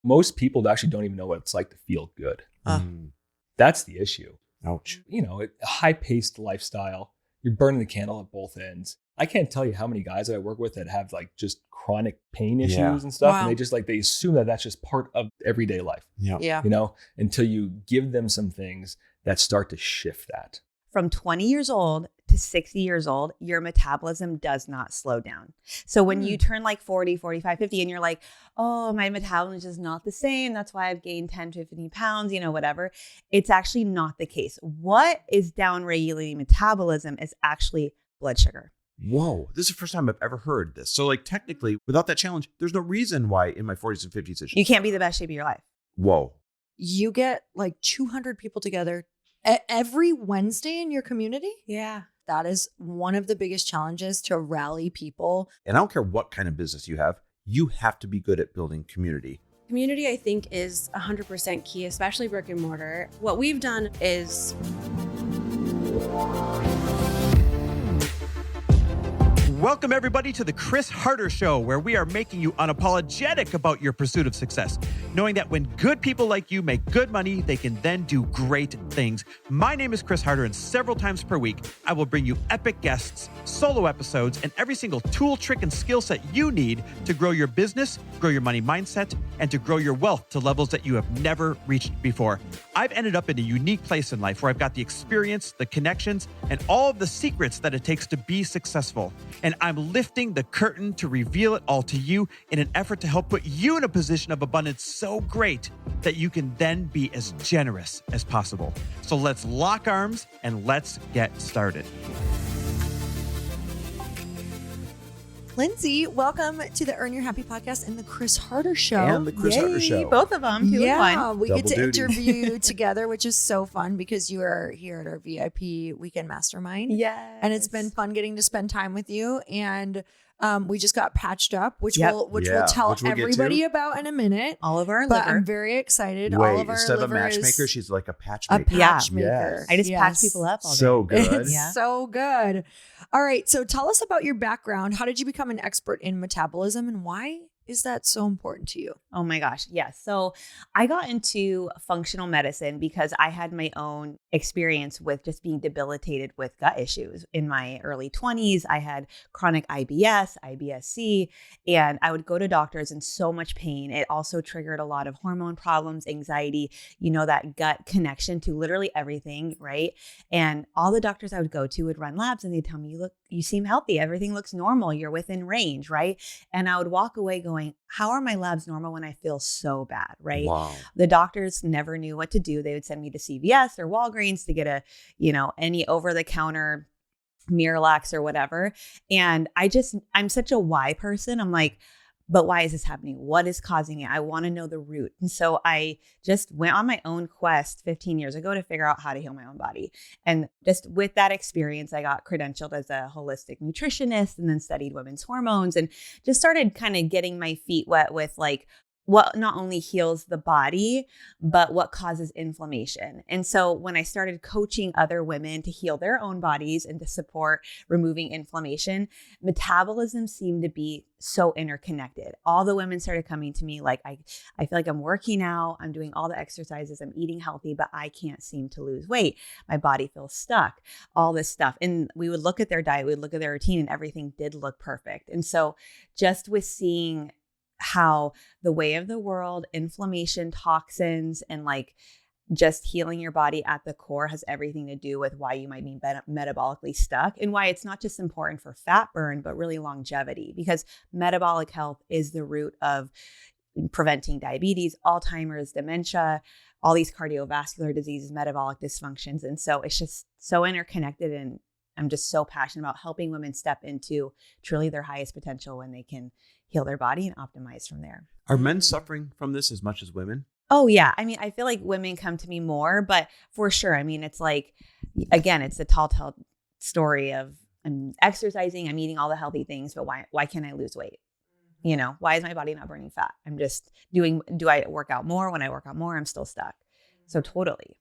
Most people actually don't even know what it's like to feel good. Mm. That's the issue. Ouch. You know, a high-paced lifestyle, you're burning the candle at both ends. I can't tell you how many guys that I work with that have like just chronic pain issues and stuff. Wow. And they just like, they assume that that's just part of everyday life, Yeah. you know, until you give them some things that start to shift that. From 20 years old to 60 years old, your metabolism does not slow down. So when you turn like 40, 45, 50, and you're like, oh, my metabolism is just not the same. That's why I've gained 10 to 15 pounds, you know, whatever. It's actually not the case. What is downregulating metabolism is actually blood sugar. Whoa, this is the first time I've ever heard this. So like technically, without that challenge, there's no reason why in my 40s and 50s it should. You can't be the best shape of your life. Whoa. You get like 200 people together every Wednesday in your community. Yeah. That is one of the biggest challenges, to rally people. And I don't care what kind of business you have to be good at building community. Community, I think, is 100% key, especially brick and mortar. What we've done is... Welcome, everybody, to the Chris Harder Show, where we are making you unapologetic about your pursuit of success, knowing that when good people like you make good money, they can then do great things. My name is Chris Harder, and several times per week, I will bring you epic guests, solo episodes, and every single tool, trick, and skill set you need to grow your business, grow your money mindset, and to grow your wealth to levels that you have never reached before. I've ended up in a unique place in life where I've got the experience, the connections, and all of the secrets that it takes to be successful. And I'm lifting the curtain to reveal it all to you in an effort to help put you in a position of abundance so great that you can then be as generous as possible. So let's lock arms and let's get started. Lindsey, welcome to the Earn Your Happy podcast and the Chris Harder Show. And the Chris Harder Show. Both of them. Two in one. We Double get to duty. interview you together, which is so fun because you are here at our VIP Weekend Mastermind. Yes. And it's been fun getting to spend time with you. And we just got patched up, which Yep. we'll Yeah, tell which we'll get everybody to. about in a minute. All of our But liver. I'm very excited. Wait, All of our instead of a liver matchmaker, is she's like a a patchmaker. patchmaker. Yes. I just patch people up all day. So good. Yeah. So good. All right. So tell us about your background. How did you become an expert in metabolism, and why is that so important to you? Oh my gosh. Yes. So I got into functional medicine because I had my own experience with just being debilitated with gut issues. In my early 20s, I had chronic IBS, IBS-C, and I would go to doctors in so much pain. It also triggered a lot of hormone problems, anxiety, you know, that gut connection to literally everything, right? And all the doctors I would go to would run labs and they'd tell me, look, you seem healthy. Everything looks normal. You're within range, right? And I would walk away going, how are my labs normal when I feel so bad, right? Wow. The doctors never knew what to do. They would send me to CVS or Walgreens to get a, you know, any over-the-counter Miralax or whatever. And I'm such a why person. I'm like, but why is this happening? What is causing it? I want to know the root. And so I just went on my own quest 15 years ago to figure out how to heal my own body. And just with that experience, I got credentialed as a holistic nutritionist and then studied women's hormones and just started kind of getting my feet wet with like what not only heals the body, but what causes inflammation. And so when I started coaching other women to heal their own bodies and to support removing inflammation, metabolism seemed to be so interconnected. All the women started coming to me like, I feel like I'm working out, I'm doing all the exercises, I'm eating healthy, but I can't seem to lose weight. My body feels stuck, all this stuff. And we would look at their diet, we would look at their routine, and everything did look perfect. And so just with seeing how the way of the world, inflammation, toxins, and like just healing your body at the core has everything to do with why you might be metabolically stuck and why it's not just important for fat burn, but really longevity, because metabolic health is the root of preventing diabetes, Alzheimer's, dementia, all these cardiovascular diseases, metabolic dysfunctions. And so it's just so interconnected, and I'm just so passionate about helping women step into truly their highest potential when they can heal their body and optimize from there. Are men suffering from this as much as women? Oh yeah. I mean, I feel like women come to me more, but for sure. I mean, it's like, again, it's the tall story of I'm exercising, I'm eating all the healthy things, but why can't I lose weight? You know, why is my body not burning fat? I'm just do I work out more? When I work out more, I'm still stuck. So totally.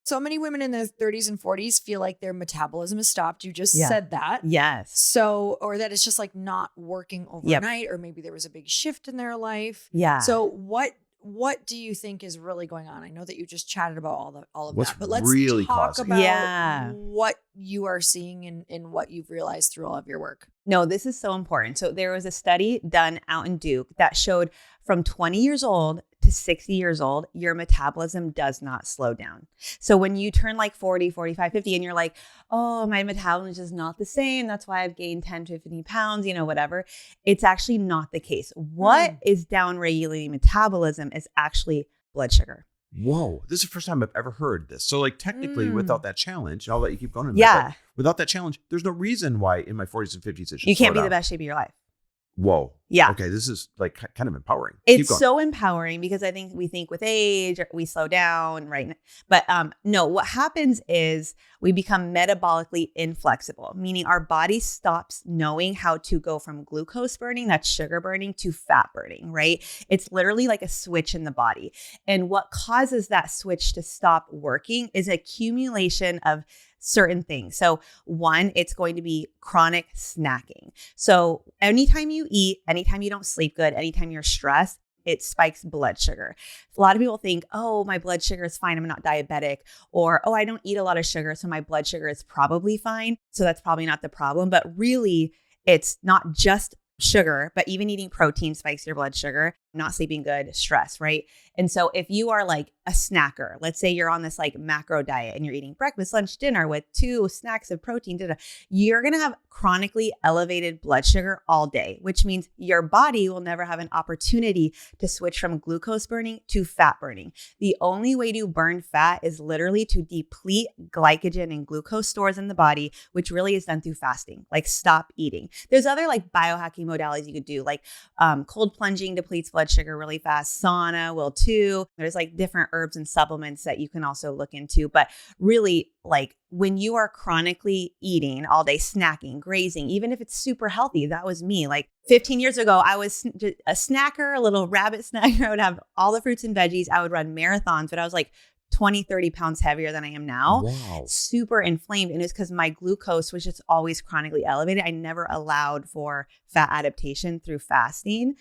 So many women in their 30s and 40s feel like their metabolism has stopped. You just said that. Yes. So, or that it's just like not working overnight, or maybe there was a big shift in their life. Yeah. So what what do you think is really going on? I know that you just chatted about all of What's that, but let's really talk causing about what you are seeing and what you've realized through all of your work. No, this is so important. So there was a study done out in Duke that showed from 20 years old to 60 years old, your metabolism does not slow down. So when you turn like 40, 45, 50, and you're like, oh, my metabolism is just not the same. That's why I've gained 10 to 15 pounds, whatever. It's actually not the case. What is downregulating metabolism is actually blood sugar. Whoa, this is the first time I've ever heard this. So like technically without that challenge, I'll let you keep going. Yeah. Without that challenge, there's no reason why in my 40s and 50s it should You can't be slow the down. best shape of your life. Whoa. Yeah. Okay, this is like kind of empowering. It's so empowering because I think we think with age we slow down, right? But no, what happens is we become metabolically inflexible, meaning our body stops knowing how to go from glucose burning, that's sugar burning, to fat burning, right? It's literally like a switch in the body. And what causes that switch to stop working is accumulation of certain things. So one, it's going to be chronic snacking. So anytime you eat, anytime you don't sleep good, anytime you're stressed, it spikes blood sugar. A lot of people think, oh, my blood sugar is fine, I'm not diabetic, or, oh, I don't eat a lot of sugar, so my blood sugar is probably fine. So that's probably not the problem. But really, it's not just sugar, but even eating protein spikes your blood sugar, not sleeping good, stress, right? And so if you are like a snacker, let's say you're on this like macro diet and you're eating breakfast, lunch, dinner with 2 snacks of protein, you're going to have chronically elevated blood sugar all day, which means your body will never have an opportunity to switch from glucose burning to fat burning. The only way to burn fat is literally to deplete glycogen and glucose stores in the body, which really is done through fasting, like stop eating. There's other like biohacking modalities you could do, like cold plunging depletes blood sugar really fast. Sauna will too. There's like different herbs and supplements that you can also look into. But really, like when you are chronically eating all day, snacking, grazing, even if it's super healthy, that was me. Like 15 years ago, I was a snacker, a little rabbit snacker. I would have all the fruits and veggies. I would run marathons, but I was like 20, 30 pounds heavier than I am now. Wow. Super inflamed. And it's because my glucose was just always chronically elevated. I never allowed for fat adaptation through fasting.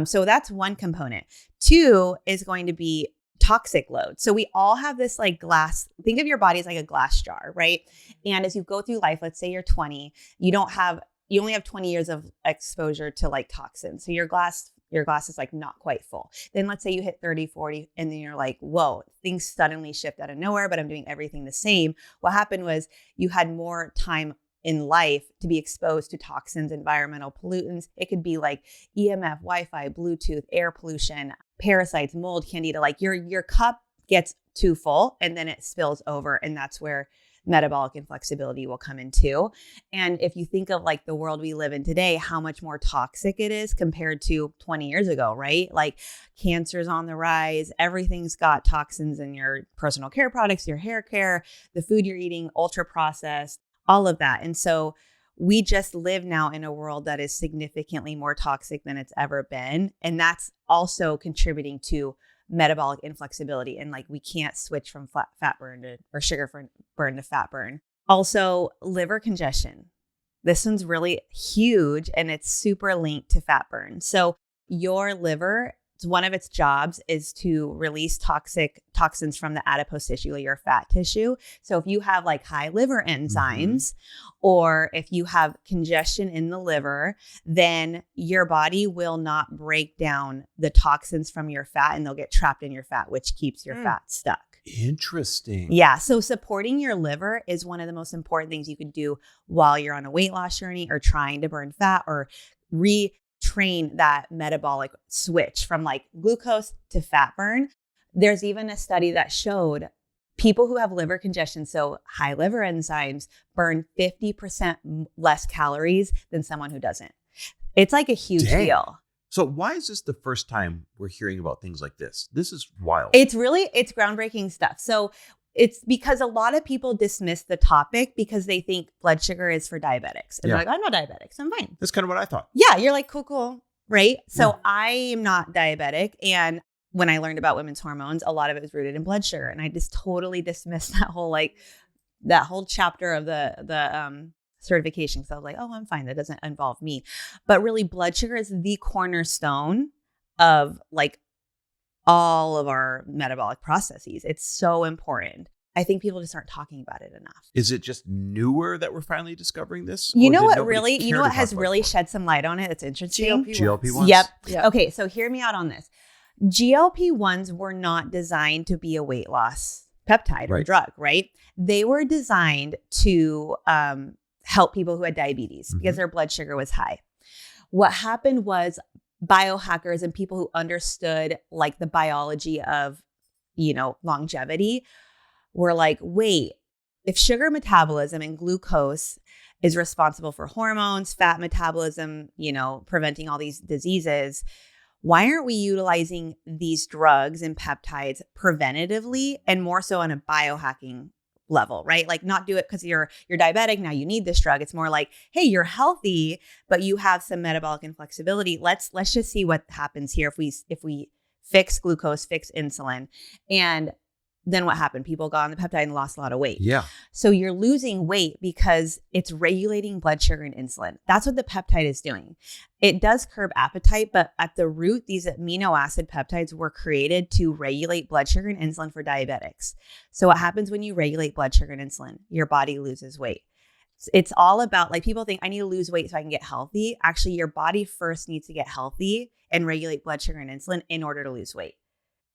So that's one component. 2 is going to be toxic load. So we all have this like glass, think of your body as like a glass jar, right? And as you go through life, let's say you're 20, you only have 20 years of exposure to like toxins. So your glass is like not quite full. Then let's say you hit 30, 40, and then you're like, whoa, things suddenly shift out of nowhere, but I'm doing everything the same. What happened was you had more time in life to be exposed to toxins, environmental pollutants. It could be like EMF, Wi-Fi, Bluetooth, air pollution, parasites, mold, candida. Like your cup gets too full and then it spills over. And that's where metabolic inflexibility will come in too. And if you think of like the world we live in today, how much more toxic it is compared to 20 years ago, right? Like cancer's on the rise, everything's got toxins in your personal care products, your hair care, the food you're eating, ultra processed, all of that. And so we just live now in a world that is significantly more toxic than it's ever been. And that's also contributing to metabolic inflexibility. And like, we can't switch from fat burn or sugar burn to fat burn. Also, liver congestion. This one's really huge and it's super linked to fat burn. So your liver, one of its jobs is to release toxins from the adipose tissue or your fat tissue. So if you have like high liver enzymes, or if you have congestion in the liver, then your body will not break down the toxins from your fat and they'll get trapped in your fat, which keeps your fat stuck. Interesting. Yeah. So supporting your liver is one of the most important things you could do while you're on a weight loss journey or trying to burn fat or retrain that metabolic switch from like glucose to fat burn. There's even a study that showed people who have liver congestion, so high liver enzymes, burn 50% less calories than someone who doesn't. It's like a huge deal. So why is this the first time we're hearing about things like this? This is wild. It's groundbreaking stuff. So it's because a lot of people dismiss the topic because they think blood sugar is for diabetics. And they're like, I'm not diabetic, so I'm fine. That's kind of what I thought. Yeah, you're like, cool, right? So I am not diabetic. And when I learned about women's hormones, a lot of it was rooted in blood sugar. And I just totally dismissed that whole chapter of the certification. So I was like, oh, I'm fine. That doesn't involve me. But really, blood sugar is the cornerstone of like all of our metabolic processes. It's so important. I think people just aren't talking about it enough. Is it just newer that we're finally discovering this? You Or know did what nobody really, care you know to what talk has about it really before? shed some light on it? That's interesting. GLP-1s. Yep. Yep. Okay, so hear me out on this. GLP-1s were not designed to be a weight loss peptide or Right. drug, right? They were designed to help people who had diabetes because their blood sugar was high. What happened was biohackers and people who understood like the biology of, longevity were like, wait, if sugar metabolism and glucose is responsible for hormones, fat metabolism, preventing all these diseases, why aren't we utilizing these drugs and peptides preventatively and more so on a biohacking level, right? Like not do it because you're diabetic, now you need this drug. It's more like, hey, you're healthy, but you have some metabolic inflexibility. Let's just see what happens here if we fix glucose, fix insulin. And then what happened? People got on the peptide and lost a lot of weight. Yeah. So you're losing weight because it's regulating blood sugar and insulin. That's what the peptide is doing. It does curb appetite, but at the root, these amino acid peptides were created to regulate blood sugar and insulin for diabetics. So what happens when you regulate blood sugar and insulin? Your body loses weight. It's all about, like, people think I need to lose weight so I can get healthy. Actually, your body first needs to get healthy and regulate blood sugar and insulin in order to lose weight.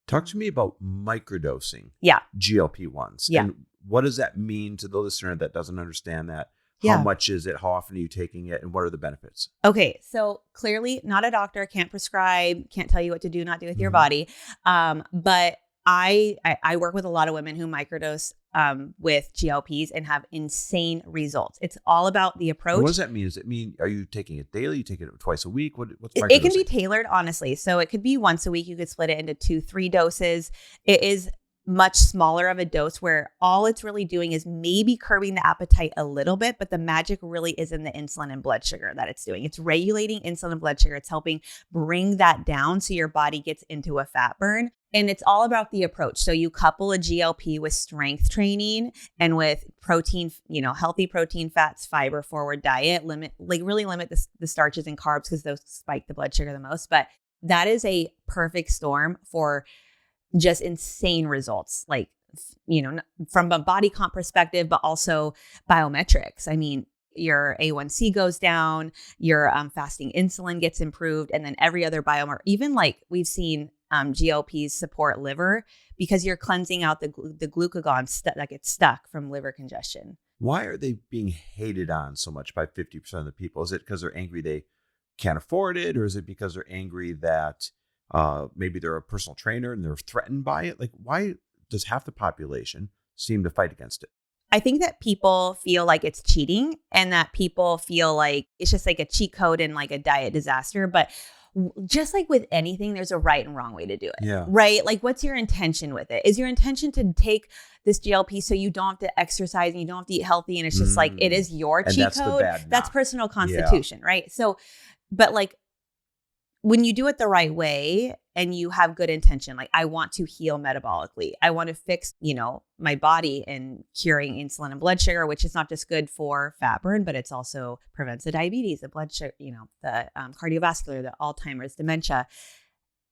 Talk to me about microdosing. Yeah. GLP-1s. Yeah. And what does that mean to the listener that doesn't understand that? Yeah. How much is it? How often are you taking it? And what are the benefits? Okay, so clearly not a doctor, can't prescribe, can't tell you what to do, not do with your body. But I work with a lot of women who microdose with GLPs and have insane results. It's all about the approach. And what does that mean? Does it mean, are you taking it daily? You take it twice a week? What's microdosing? It can be tailored, honestly. So it could be once a week. You could split it into 2-3 doses. It is much smaller of a dose where all it's really doing is maybe curbing the appetite a little bit, but the magic really is in the insulin and blood sugar that it's doing. It's regulating insulin and blood sugar. It's helping bring that down so your body gets into a fat burn. And it's all about the approach. So you couple a GLP with strength training and with protein, healthy protein, fats, fiber forward diet, really limit the starches and carbs because those spike the blood sugar the most. But that is a perfect storm for just insane results, like, from a body comp perspective, but also biometrics. I mean, your A1C goes down, your fasting insulin gets improved, and then every other biomarker, even like we've seen GLPs support liver because you're cleansing out the glucagon that gets stuck from liver congestion. Why are they being hated on so much by 50% of the people? Is it because they're angry they can't afford it? Or is it because they're angry that maybe they're a personal trainer and they're threatened by it? Like, why does half the population seem to fight against it? I think that people feel like it's cheating and that people feel like it's just like a cheat code and like a diet disaster. But just like with anything, there's a right and wrong way to do it. Yeah. Right? Like, what's your intention with it? Is your intention to take this GLP so you don't have to exercise and you don't have to eat healthy and it's just like, it is your And cheat that's the code? bad That's knock. personal constitution, right? So, but like, when you do it the right way and you have good intention, like, I want to heal metabolically. I want to fix, my body and curing insulin and blood sugar, which is not just good for fat burn, but it's also prevents the diabetes, the blood sugar, the cardiovascular, the Alzheimer's, dementia.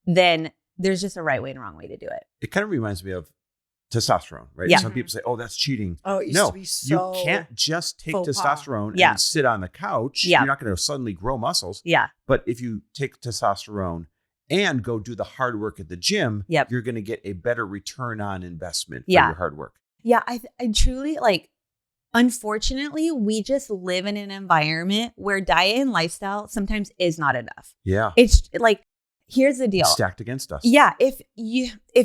Then there's just a right way and a wrong way to do it. It kind of reminds me of testosterone, right? Yeah. Some people say, oh, that's cheating. Oh, it used No, to be so you can't just take faux pas. testosterone Yeah. and sit on the couch. Yeah. You're not going to suddenly grow muscles. Yeah. But if you take testosterone and go do the hard work at the gym, Yep. you're going to get a better return on investment for Yeah. your hard work. Yeah. I truly, like, unfortunately, we just live in an environment where diet and lifestyle sometimes is not enough. Yeah. It's like, here's the deal. It's stacked against us. Yeah, if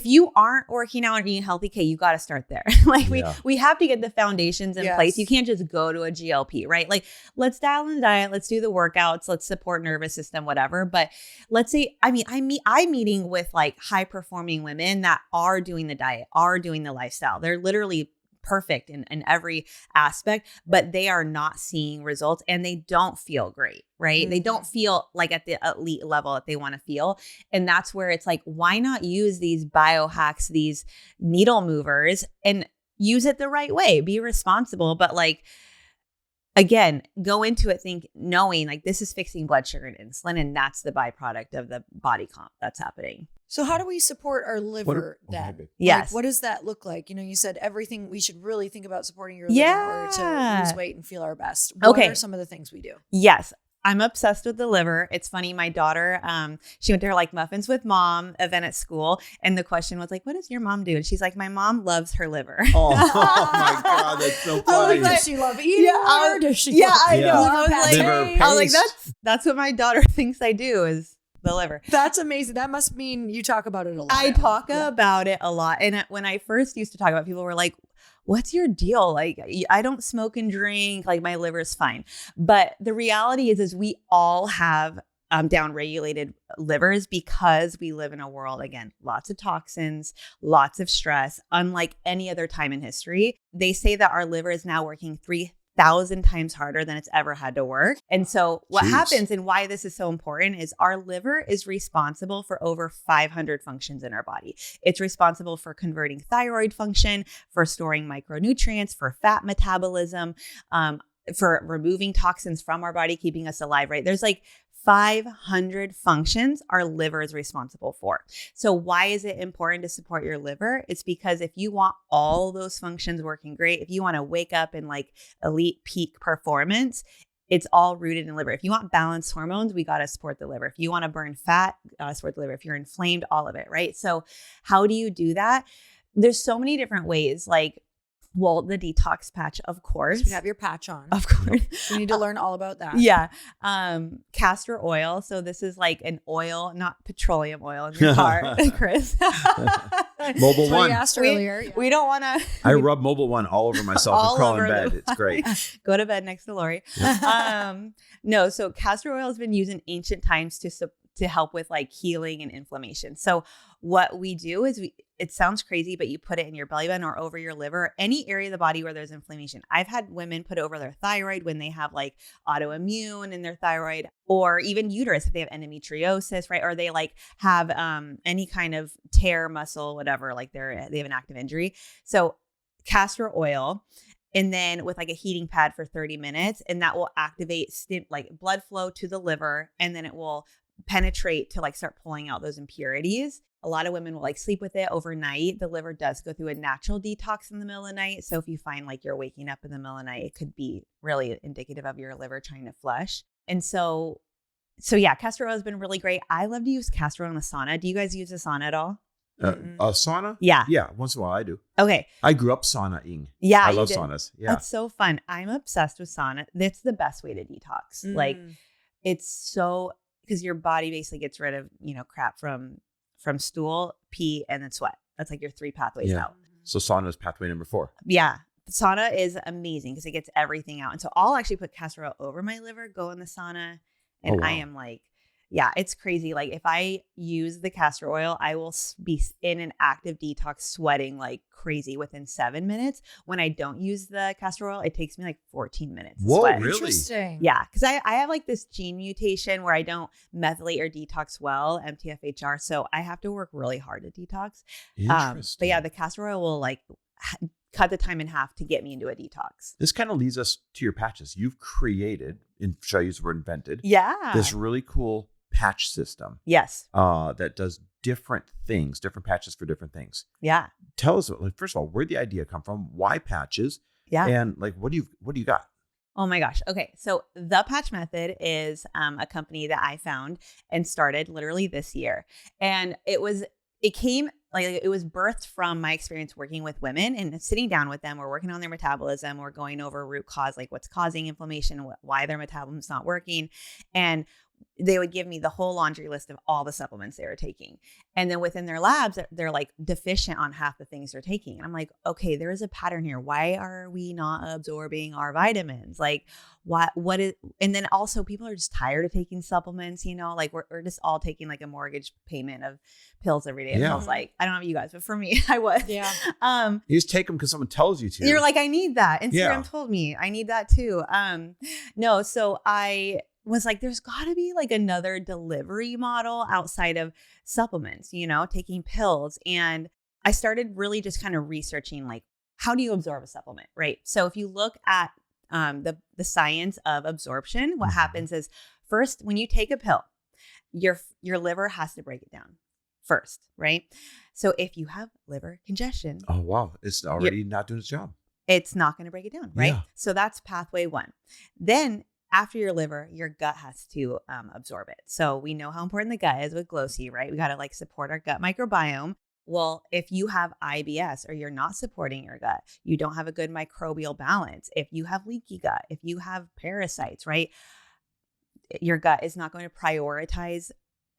you aren't working out and eating healthy, okay, you got to start there. Like, Yeah. we have to get the foundations in Yes. place. You can't just go to a GLP, right? Like, let's dial in the diet, let's do the workouts, let's support nervous system, whatever. But let's say, I'm meeting with like high performing women that are doing the diet, are doing the lifestyle. They're literally perfect in every aspect, but they are not seeing results and they don't feel great, right? They don't feel like at the elite level that they want to feel. And that's where it's like, why not use these biohacks, these needle movers, and use it the right way, be responsible. But like, again, go into it knowing like this is fixing blood sugar and insulin, and that's the byproduct of the body comp that's happening. So how do we support our liver then? babe. Yes. Like, what does that look like? You know, you said everything, we should really think about supporting your liver in order to lose weight and feel our best. What are some of the things we do? Yes. I'm obsessed with the liver. It's funny. My daughter, she went to her like Muffins with Mom event at school. And the question was like, what does your mom do? And she's like, my mom loves her liver. Oh my God, that's so funny. Does she love eating? Or does she love I know. I was Liver like, paste. that's what my daughter thinks I do is the liver. That's amazing. That must mean you talk about it a lot. I talk about it a lot. And when I first used to talk about it, people were like, what's your deal? Like, I don't smoke and drink. Like, my liver is fine. But the reality is we all have downregulated livers because we live in a world, again, lots of toxins, lots of stress, unlike any other time in history. They say that our liver is now working 3,000 times harder than it's ever had to work. And so what happens and why this is so important is our liver is responsible for over 500 functions in our body. It's responsible for converting thyroid function, for storing micronutrients, for fat metabolism, for removing toxins from our body, keeping us alive, right? There's like 500 functions our liver is responsible for. So why is it important to support your liver? It's because if you want all those functions working great, if you want to wake up in like elite peak performance, it's all rooted in liver. If you want balanced hormones, we got to support the liver. If you want to burn fat, support the liver. If you're inflamed, all of it, right? So how do you do that? There's so many different ways. Like, well, the detox patch, of course. So you have your patch on. Of course. We need to learn all about that. Yeah. Castor oil. So this is like an oil, not petroleum oil in your car, Chris. Mobile One. You asked earlier. We don't want to. I rub Mobile One all over myself and crawl in bed. It's great. Go to bed next to Lori. No, so castor oil has been used in ancient times to help with like healing and inflammation. So what we do is it sounds crazy, but you put it in your belly button or over your liver, or any area of the body where there's inflammation. I've had women put it over their thyroid when they have like autoimmune in their thyroid, or even uterus if they have endometriosis, right? Or they like have any kind of tear, muscle, whatever, like they have an active injury. So castor oil, and then with like a heating pad for 30 minutes, and that will activate like blood flow to the liver, and then it will penetrate to like start pulling out those impurities. A lot of women will like sleep with it overnight. The liver does go through a natural detox in the middle of the night. So if you find like you're waking up in the middle of the night, it could be really indicative of your liver trying to flush. And so yeah, castor oil has been really great. I love to use castor oil in the sauna. Do you guys use a sauna at all? A sauna? Yeah. Yeah. Once in a while I do. Okay. I grew up saunaing. Yeah. I love saunas. Yeah. That's so fun. I'm obsessed with sauna. That's the best way to detox. Like it's so, because your body basically gets rid of, crap from stool, pee, and then sweat. That's like your 3 pathways out. So sauna is pathway number 4. Yeah. Sauna is amazing because it gets everything out. And so I'll actually put castor oil over my liver, go in the sauna, and I am like, yeah, it's crazy. Like if I use the castor oil, I will be in an active detox sweating like crazy within 7 minutes. When I don't use the castor oil, it takes me like 14 minutes. Whoa, sweat. really? Interesting. Yeah, because I have like this gene mutation where I don't methylate or detox well, MTHFR. So I have to work really hard to detox. Interesting. But yeah, the castor oil will like cut the time in half to get me into a detox. This kind of leads us to your patches. You've created, should I use the word invented? Yeah. This really cool patch system. Yes. That does different things, different patches for different things. Yeah. Tell us, like, first of all, where'd the idea come from? Why patches? Yeah. And like, what do you got? Oh my gosh. Okay. So The Patch Method is a company that I found and started literally this year. And it was birthed from my experience working with women and sitting down with them. We're working on their metabolism. We're going over root cause, like what's causing inflammation, why their metabolism's not working. And they would give me the whole laundry list of all the supplements they were taking. And then within their labs, they're like deficient on half the things they're taking. And I'm like, okay, there is a pattern here. Why are we not absorbing our vitamins? Like what is, and then also people are just tired of taking supplements, like we're just all taking like a mortgage payment of pills every day. And I was like, I don't know about you guys, but for me, I was. Yeah. You just take them because someone tells you to. You're like, I need that. Instagram told me I need that too. No, so I was like, there's got to be like another delivery model outside of supplements, taking pills. And I started really just kind of researching like, how do you absorb a supplement, right? So if you look at the science of absorption, what happens is first, when you take a pill, your liver has to break it down first, right? So if you have liver congestion, Oh, wow. It's already not doing its job. it's not going to break it down, right? Yeah. So that's pathway one. Then after your liver, your gut has to absorb it. So we know how important the gut is with Glossy, right? We got to like support our gut microbiome. Well, if you have IBS or you're not supporting your gut, you don't have a good microbial balance. If you have leaky gut, if you have parasites, right? Your gut is not going to prioritize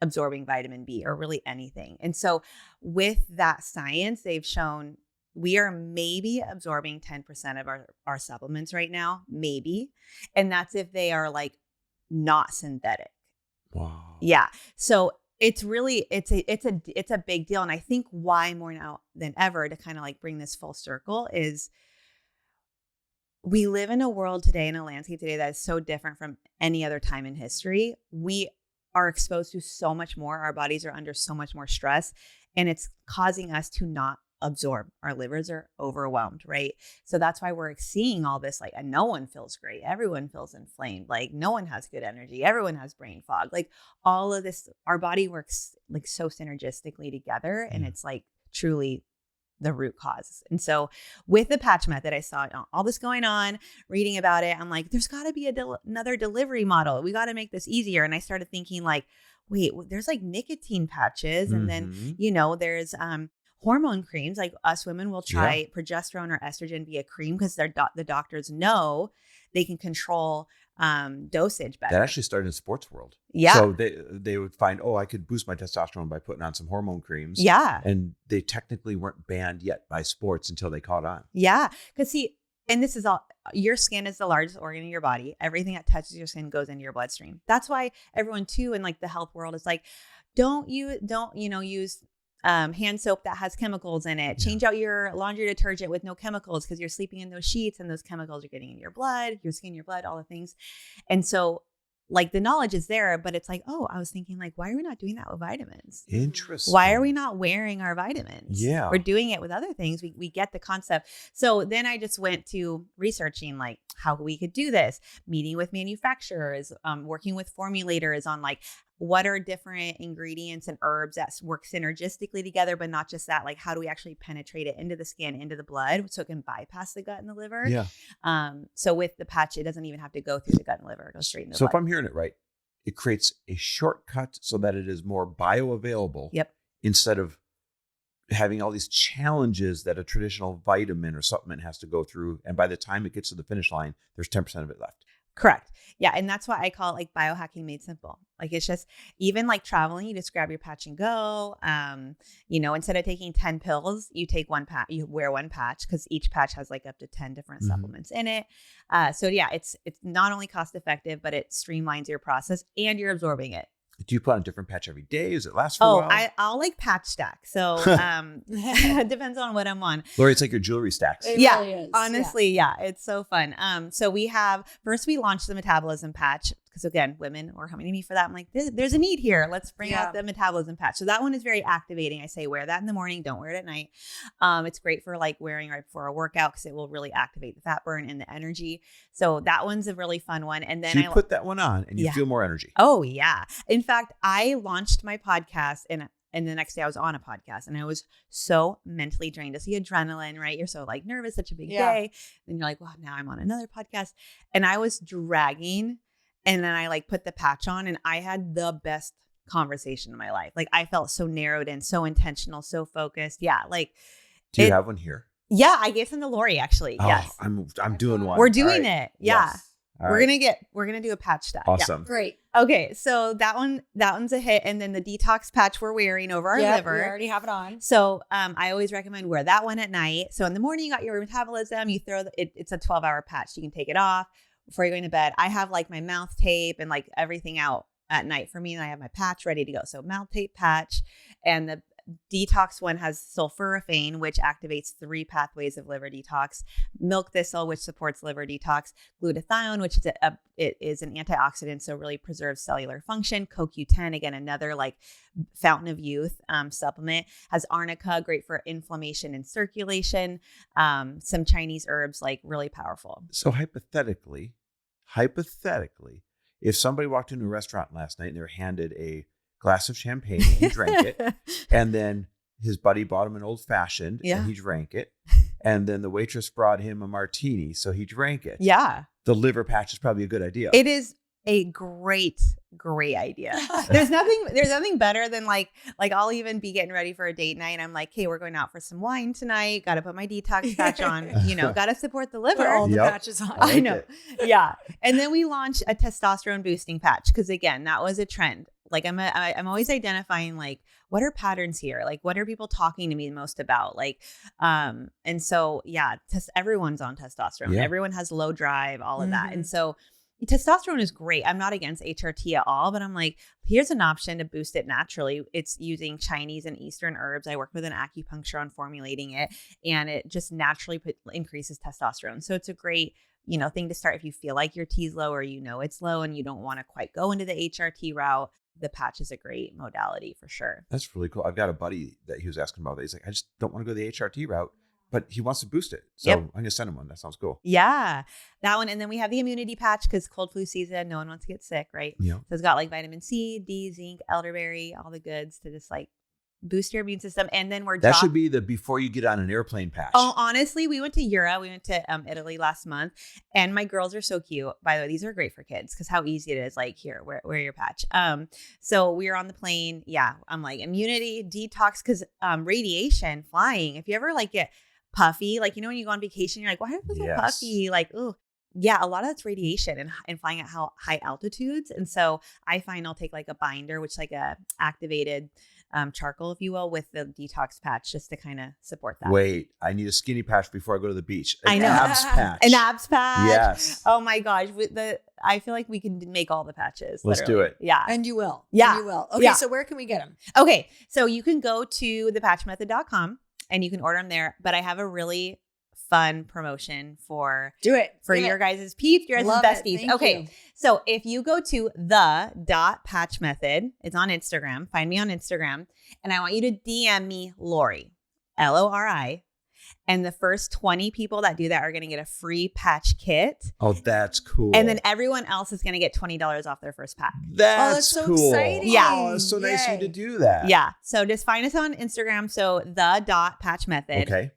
absorbing vitamin B or really anything. And so with that science, they've shown we are maybe absorbing 10% of our supplements right now, maybe. And that's if they are like not synthetic. Wow. Yeah. So it's really, it's a big deal. And I think why more now than ever to kind of like bring this full circle is we live in a world today, in a landscape today that is so different from any other time in history. We are exposed to so much more. Our bodies are under so much more stress, and it's causing us to not absorb. Our livers are overwhelmed, right? So that's why we're seeing all this, like, and no one feels great. Everyone feels inflamed. Like no one has good energy. Everyone has brain fog. Like all of this, our body works like so synergistically together. And it's like truly the root cause. And so with the patch method, I saw all this going on, reading about it. I'm like, there's got to be another delivery model. We got to make this easier. And I started thinking like, wait, there's like nicotine patches. And then, there's hormone creams. Like us women will try progesterone or estrogen via cream because the doctors know they can control dosage better. That actually started in the sports world. Yeah. So they would find, I could boost my testosterone by putting on some hormone creams. Yeah. And they technically weren't banned yet by sports until they caught on. Yeah. Because see, and this is all, your skin is the largest organ in your body. Everything that touches your skin goes into your bloodstream. That's why everyone too, in like the health world is like, don't use hand soap that has chemicals in it. Change out your laundry detergent with no chemicals because you're sleeping in those sheets and those chemicals are getting in your blood, your skin, your blood, all the things. And so like the knowledge is there, but it's like, I was thinking like, why are we not doing that with vitamins? Interesting. Why are we not wearing our vitamins? Yeah. We're doing it with other things. We get the concept. So then I just went to researching like how we could do this, meeting with manufacturers, working with formulators on like, what are different ingredients and herbs that work synergistically together, but not just that, like how do we actually penetrate it into the skin, into the blood so it can bypass the gut and the liver? Yeah. So with the patch, it doesn't even have to go through the gut and liver. It goes straight into the blood. So if I'm hearing it right, it creates a shortcut so that it is more bioavailable. Yep. Instead of having all these challenges that a traditional vitamin or supplement has to go through. And by the time it gets to the finish line, there's 10% of it left. Correct. Yeah. And that's why I call it like biohacking made simple. Like it's just even like traveling, you just grab your patch and go. Instead of taking 10 pills, you take one patch, you wear one patch because each patch has like up to 10 different supplements in it. So yeah, it's not only cost effective, but it streamlines your process and you're absorbing it. Do you put on a different patch every day? Does it last for a while? I'll like patch stack. So it depends on what I'm on. Lori, it's like your jewelry stacks. It Yeah, really is. honestly, yeah, it's so fun. So we launched the Metabolism patch because again, women were coming to me for that. I'm like, there's a need here. Let's bring out the Metabolism patch. So that one is very activating. I say wear that in the morning. Don't wear it at night. It's great for like wearing right before a workout because it will really activate the fat burn and the energy. So that one's a really fun one. And then so you put that one on and you feel more energy. Oh yeah. In fact, I launched my podcast and the next day I was on a podcast and I was so mentally drained. Just the adrenaline, right? You're so like nervous, such a big day. Then you're like, well, now I'm on another podcast. And I was dragging and then I like put the patch on and I had the best conversation in my life. Like I felt so narrowed in, so intentional, so focused. Yeah. Like, do you have one here? Yeah. I gave some to Lori actually. Oh, yes. I'm doing one. We're doing it. Yeah. Yes. We're gonna do a patch stack. Awesome. Yeah. Great. Okay, so that one's a hit, and then the detox patch we're wearing over our liver. We already have it on. So I always recommend wear that one at night. So in the morning you got your metabolism. You throw it's a 12-hour patch. You can take it off before you're going to bed. I have like my mouth tape and like everything out at night for me, and I have my patch ready to go. So mouth tape, patch, and detox one has sulforaphane, which activates 3 pathways of liver detox, milk thistle, which supports liver detox, glutathione, which is it is an antioxidant, so really preserves cellular function. CoQ10, again, another like fountain of youth supplement, has arnica, great for inflammation and circulation. Some Chinese herbs, like really powerful. So hypothetically, if somebody walked into a restaurant last night and they were handed a glass of champagne and he drank it, and then his buddy bought him an old fashioned and he drank it, and then the waitress brought him a martini, so he drank it. Yeah. The liver patch is probably a good idea. It is a great idea. There's nothing better than like I'll even be getting ready for a date night. I'm like, hey, we're going out for some wine tonight. Got to put my detox patch on, got to support the liver. Put all the patches on. I know. Yeah. And then we launched a testosterone boosting patch. Cause again, that was a trend. Like I'm always identifying like, what are patterns here? Like, what are people talking to me most about? Like, and so, everyone's on testosterone. Yeah. Everyone has low drive, all of that. And so testosterone is great. I'm not against HRT at all, but I'm like, here's an option to boost it naturally. It's using Chinese and Eastern herbs. I work with an acupuncture on formulating it, and it just naturally increases testosterone. So it's a great, thing to start if you feel like your T's low or it's low and you don't want to quite go into the HRT route. The patch is a great modality for sure. That's really cool. I've got a buddy that he was asking about that. He's like, I just don't want to go the HRT route, but he wants to boost it. So I'm going to send him one. That sounds cool. Yeah, that one. And then we have the immunity patch because cold flu season, no one wants to get sick, right? Yeah. So it's got like vitamin C, D, zinc, elderberry, all the goods to just like boost your immune system. And then that should be the before you get on an airplane patch. Oh, honestly, we went to Europe. We went to Italy last month, and my girls are so cute. By the way, these are great for kids because how easy it is. Like, here, wear your patch. So we were on the plane. Yeah, I'm like immunity detox because radiation flying. If you ever like get puffy, like when you go on vacation, you're like, why am I so puffy? Like, oh. Yeah, a lot of that's radiation and flying at high altitudes. And so I find I'll take like a binder, which is like a activated charcoal, if you will, with the detox patch just to kind of support that. Wait, I need a skinny patch before I go to the beach. I know. Abs patch. An abs patch. Yes. Oh my gosh. I feel like we can make all the patches. Let's do it. Yeah. And you will. Yeah. And you will. Okay, so where can we get them? Okay, so you can go to thepatchmethod.com and you can order them there. But I have a really fun promotion for your guys' peeps, your guys' besties. Okay. So if you go to the.patchmethod, it's on Instagram. Find me on Instagram. And I want you to DM me Lori, Lori. And the first 20 people that do that are going to get a free patch kit. Oh, that's cool. And then everyone else is going to get $20 off their first pack. That's so cool. exciting. Yeah. Oh, it's so nice of you to do that. Yeah. So just find us on Instagram. So the.patchmethod. Okay.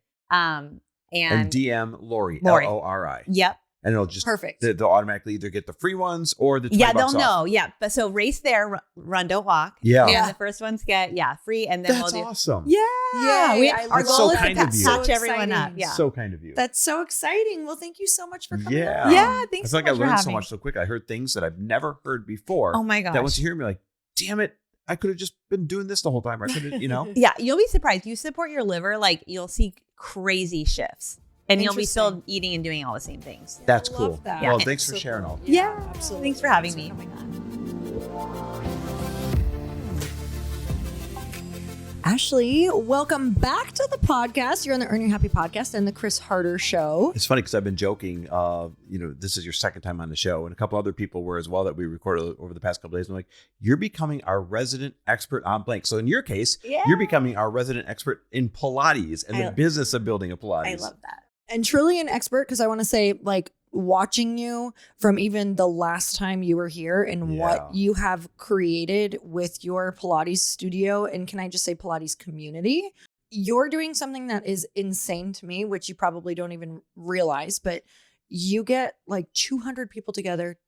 And DM Lori, Lori. Lori. Yep. And it'll just perfect. They'll automatically either get the free ones or the $20 they'll off. know. Yeah. But so race there, run, don't walk. Yeah. And the first ones get free. And then that's we'll do awesome. Yeah. Our That's goal so is kind to of you. catch everyone up. Yeah. So kind of you. That's so exciting. Well, thank you so much for coming. Yeah. on. Yeah. Thanks I feel so like much I for learned having so much so quick. I heard things that I've never heard before. Oh my gosh. That once you hear me, like, damn it, I could have just been doing this the whole time. I could have, Yeah. You'll be surprised. You support your liver, like you'll see crazy shifts. And you'll be still eating and doing all the same things. That's I cool. love that. Well, Yeah. thanks for sharing all. Yeah. Absolutely. Thanks for having me. Ashley, welcome back to the podcast. You're on the Earn Your Happy podcast and the Chris Harder Show. It's funny because I've been joking, this is your second time on the show, and a couple other people were as well that we recorded over the past couple of days. I'm like, you're becoming our resident expert on blank. So in your case, you're becoming our resident expert in Pilates and the business of building a Pilates. I love that. And truly an expert, because I want to say, like, watching you from even the last time you were here and what you have created with your Pilates studio, and can I just say Pilates community, you're doing something that is insane to me, which you probably don't even realize, but you get like 200 people together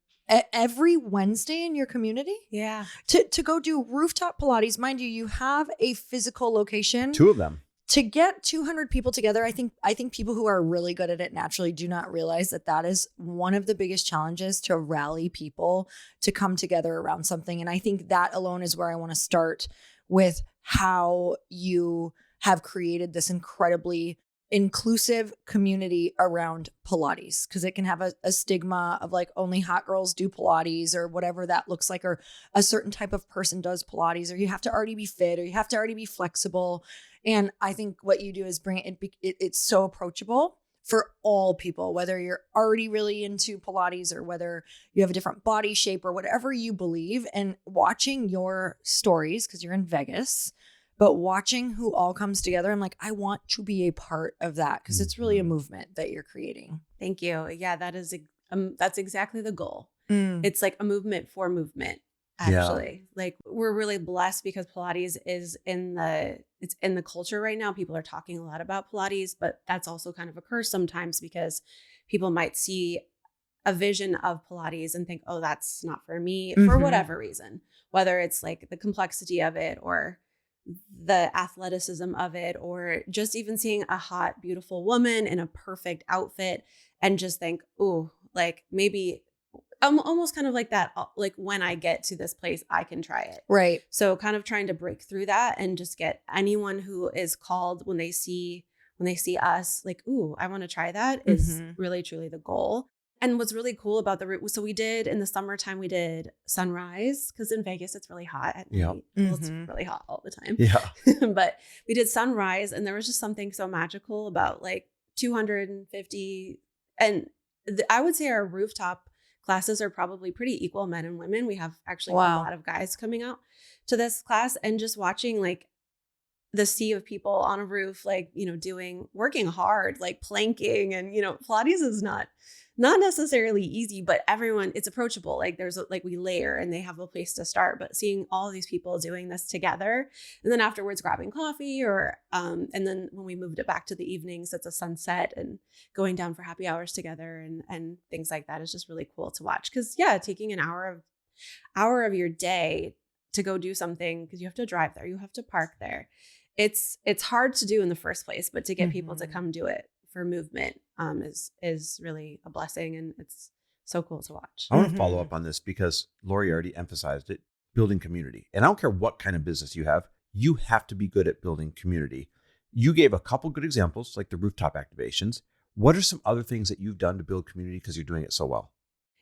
every Wednesday in your community. Yeah. To go do rooftop Pilates. Mind you, you have a physical location. 2 of them. To get 200 people together, I think people who are really good at it naturally do not realize that is one of the biggest challenges, to rally people to come together around something. And I think that alone is where I want to start with how you have created this incredibly inclusive community around Pilates, because it can have a stigma of like only hot girls do Pilates or whatever that looks like, or a certain type of person does Pilates, or you have to already be fit, or you have to already be flexible. And I think what you do is bring it's so approachable for all people, whether you're already really into Pilates or whether you have a different body shape or whatever you believe. And watching your stories, because you're in Vegas, but watching who all comes together, I'm like, I want to be a part of that, because it's really a movement that you're creating. Thank you. Yeah, that's exactly the goal. It's like a movement for movement, actually. Like, we're really blessed because Pilates is in the culture right now. People are talking a lot about Pilates, but that's also kind of a curse sometimes, because people might see a vision of Pilates and think, oh, that's not for me, for whatever reason, whether it's like the complexity of it or the athleticism of it, or just even seeing a hot, beautiful woman in a perfect outfit and just think, oh, like maybe I'm almost kind of like that. Like, when I get to this place, I can try it. Right. So kind of trying to break through that and just get anyone who is called when they see us, like, ooh, I want to try that, is really truly the goal. And what's really cool about so we did in the summertime, we did sunrise, because in Vegas, it's really hot at night. Well, it's really hot all the time. Yeah. But we did sunrise, and there was just something so magical about like 250. And I would say our rooftop classes are probably pretty equal, men and women. We have actually a lot of guys coming out to this class, and just watching like the sea of people on a roof, like, you know, working hard, like planking, and, you know, Pilates is not necessarily easy, but everyone, it's approachable. Like, we layer and they have a place to start, but seeing all of these people doing this together, and then afterwards grabbing coffee, or, and then when we moved it back to the evenings, it's a sunset and going down for happy hours together and things like that is just really cool to watch. Cause taking an hour of your day to go do something, because you have to drive there, you have to park there. It's hard to do in the first place, but to get people to come do it for movement is really a blessing, and it's so cool to watch. I want to follow up on this because Lori already emphasized it, building community. And I don't care what kind of business you have to be good at building community. You gave a couple good examples, like the rooftop activations. What are some other things that you've done to build community because you're doing it so well?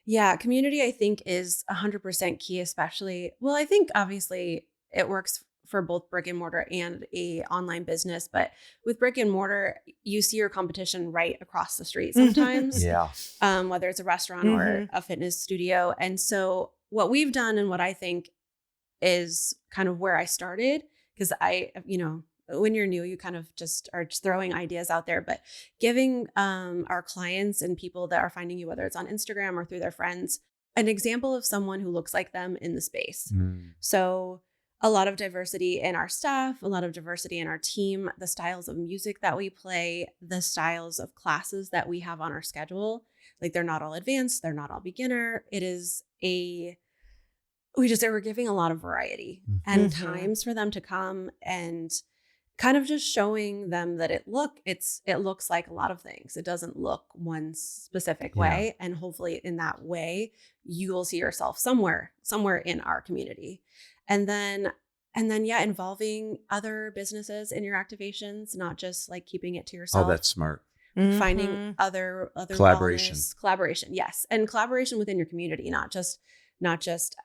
Yeah, community, I think, is 100% key, especially, well, I think obviously it works for both brick and mortar and a online business. But with brick and mortar, you see your competition right across the street sometimes. Whether it's a restaurant or a fitness studio. And so what we've done, and what I think is kind of where I started, because when you're new, you kind of just are just throwing ideas out there, but giving our clients and people that are finding you, whether it's on Instagram or through their friends, an example of someone who looks like them in the space. So a lot of diversity in our staff, a lot of diversity in our team, the styles of music that we play, the styles of classes that we have on our schedule. Like, they're not all advanced, they're not all beginner. We're giving a lot of variety and times for them to come, and kind of just showing them that it looks like a lot of things. It doesn't look one specific way. And hopefully in that way, you will see yourself somewhere in our community. And then involving other businesses in your activations, not just like keeping it to yourself. Oh, that's smart. Finding other collaboration. Collaboration, yes. And collaboration within your community, not just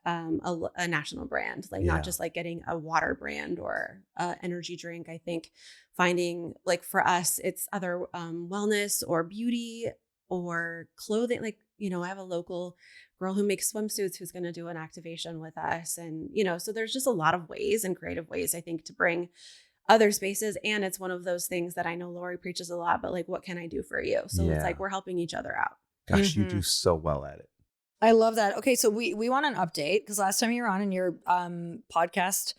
a national brand, like not just like getting a water brand or energy drink. I think finding, like, for us, it's other wellness or beauty or clothing. Like, you know, I have a local girl who makes swimsuits who's going to do an activation with us. And, you know, so there's just a lot of ways and creative ways, I think, to bring other spaces. And it's one of those things that I know Lori preaches a lot, but like, what can I do for you? So it's like, we're helping each other out. Gosh, you do so well at it. I love that. Okay, so we want an update, because last time you were on and your podcast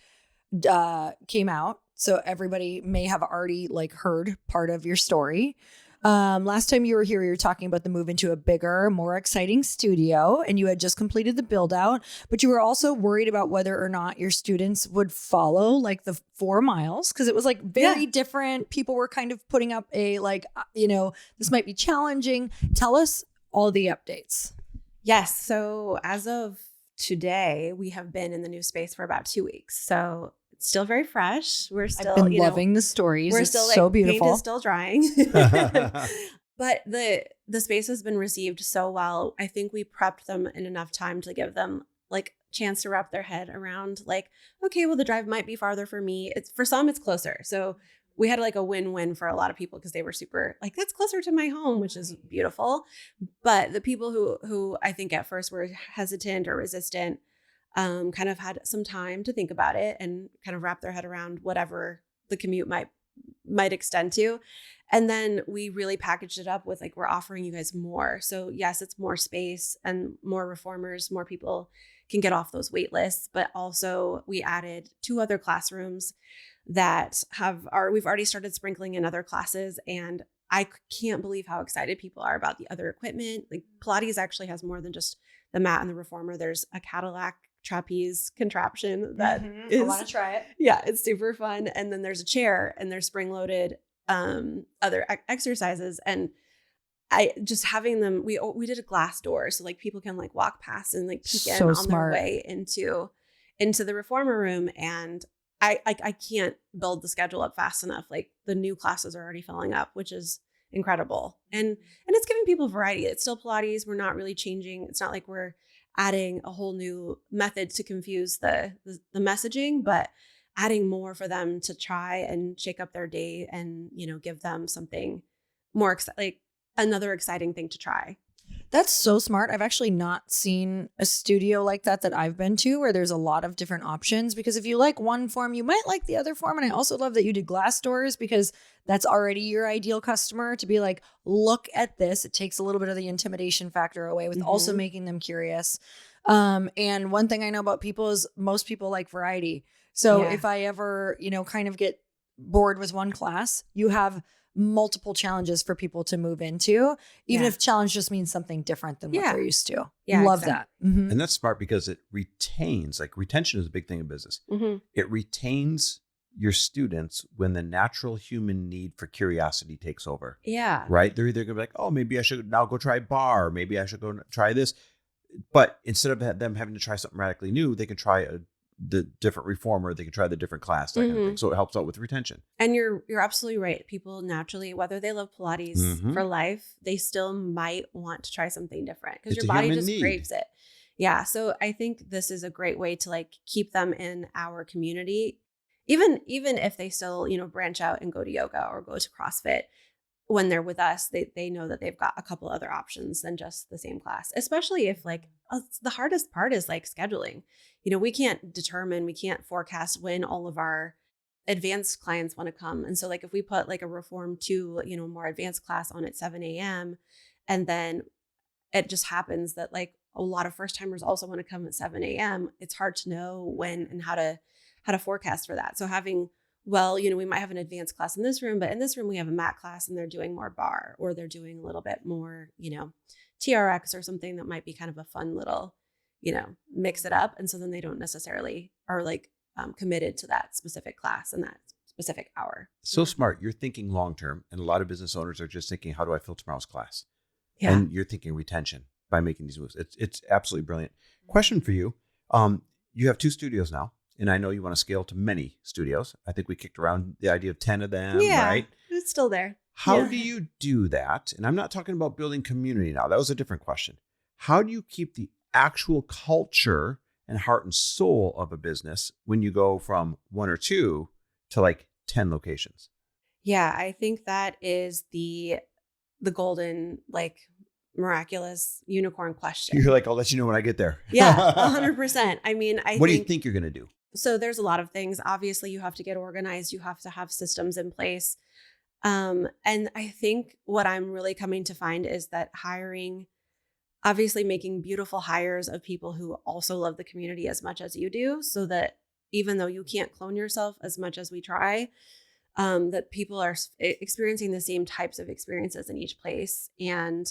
came out, so everybody may have already like heard part of your story. Last time you were here, you were talking about the move into a bigger, more exciting studio, and you had just completed the build out, but you were also worried about whether or not your students would follow like the 4 miles, because it was like very different. People were kind of putting up a like, this might be challenging. Tell us all the updates. Yes. So as of today, we have been in the new space for about 2 weeks. So It's still very fresh. We're still, I've been loving the stories. We're it's still so like, beautiful. paint is still drying. But the space has been received so well. I think we prepped them in enough time to give them like chance to wrap their head around like, okay, well, the drive might be farther for me. It's for some, it's closer. So we had like a win-win for a lot of people because they were super like, that's closer to my home, which is beautiful. But the people who I think at first were hesitant or resistant, kind of had some time to think about it and kind of wrap their head around whatever the commute might extend to. And then we really packaged it up with like, we're offering you guys more. So yes, it's more space and more reformers, more people can get off those wait lists. But also we added 2 other classrooms that we've already started sprinkling in other classes. And I can't believe how excited people are about the other equipment. Like Pilates actually has more than just the mat and the reformer. There's a Cadillac trapeze contraption that is, I want to try it. Yeah, it's super fun. And then there's a chair and there's spring-loaded other exercises. And I just having them, we did a glass door so like people can like walk past and like peek in on their way into the reformer room. And I can't build the schedule up fast enough. Like the new classes are already filling up, which is incredible. And it's giving people variety. It's still Pilates. We're not really changing. It's not like we're adding a whole new method to confuse the messaging, but adding more for them to try and shake up their day and, give them something more like another exciting thing to try. That's so smart. I've actually not seen a studio like that I've been to where there's a lot of different options, because if you like one form, you might like the other form. And I also love that you did glass doors because that's already your ideal customer to be like, look at this. It takes a little bit of the intimidation factor away with also making them curious. And one thing I know about people is most people like variety. So if I ever, kind of get bored with one class, you have multiple challenges for people to move into, even if challenge just means something different than what they're used to. Yeah, love that. Mm-hmm. And that's smart because it retains, like retention is a big thing in business. Mm-hmm. It retains your students when the natural human need for curiosity takes over. Yeah. Right? They're either going to be like, oh, maybe I should now go try bar. Maybe I should go try this. But instead of them having to try something radically new, they can try the different reformer, they can try the different class, that kind of thing. So it helps out with retention. And you're absolutely right. People naturally, whether they love Pilates for life, they still might want to try something different because your body just craves it. Yeah. So I think this is a great way to like keep them in our community, even if they still, branch out and go to yoga or go to CrossFit. When they're with us, they know that they've got a couple other options than just the same class, especially if like the hardest part is like scheduling. We can't forecast when all of our advanced clients want to come. And so like if we put like a Reform 2, more advanced class on at 7 a.m. and then it just happens that like a lot of first timers also want to come at 7 a.m. It's hard to know when and how to forecast for that. So having, we might have an advanced class in this room, but in this room we have a mat class and they're doing more bar, or they're doing a little bit more, TRX or something that might be kind of a fun little, mix it up. And so then they don't necessarily are like committed to that specific class and that specific hour. So smart. You're thinking long-term, and a lot of business owners are just thinking, how do I fill tomorrow's class? Yeah. And you're thinking retention by making these moves. It's absolutely brilliant. Question for you. You have 2 studios now. And I know you want to scale to many studios. I think we kicked around the idea of 10 of them, right? It's still there. How do you do that? And I'm not talking about building community now. That was a different question. How do you keep the actual culture and heart and soul of a business when you go from 1 or 2 to like 10 locations? Yeah, I think that is the golden, like miraculous unicorn question. You're like, I'll let you know when I get there. Yeah, 100%. I mean, what do you think you're going to do? So there's a lot of things. Obviously, you have to get organized. You have to have systems in place. And I think what I'm really coming to find is that hiring, obviously making beautiful hires of people who also love the community as much as you do, so that even though you can't clone yourself as much as we try, that people are experiencing the same types of experiences in each place. And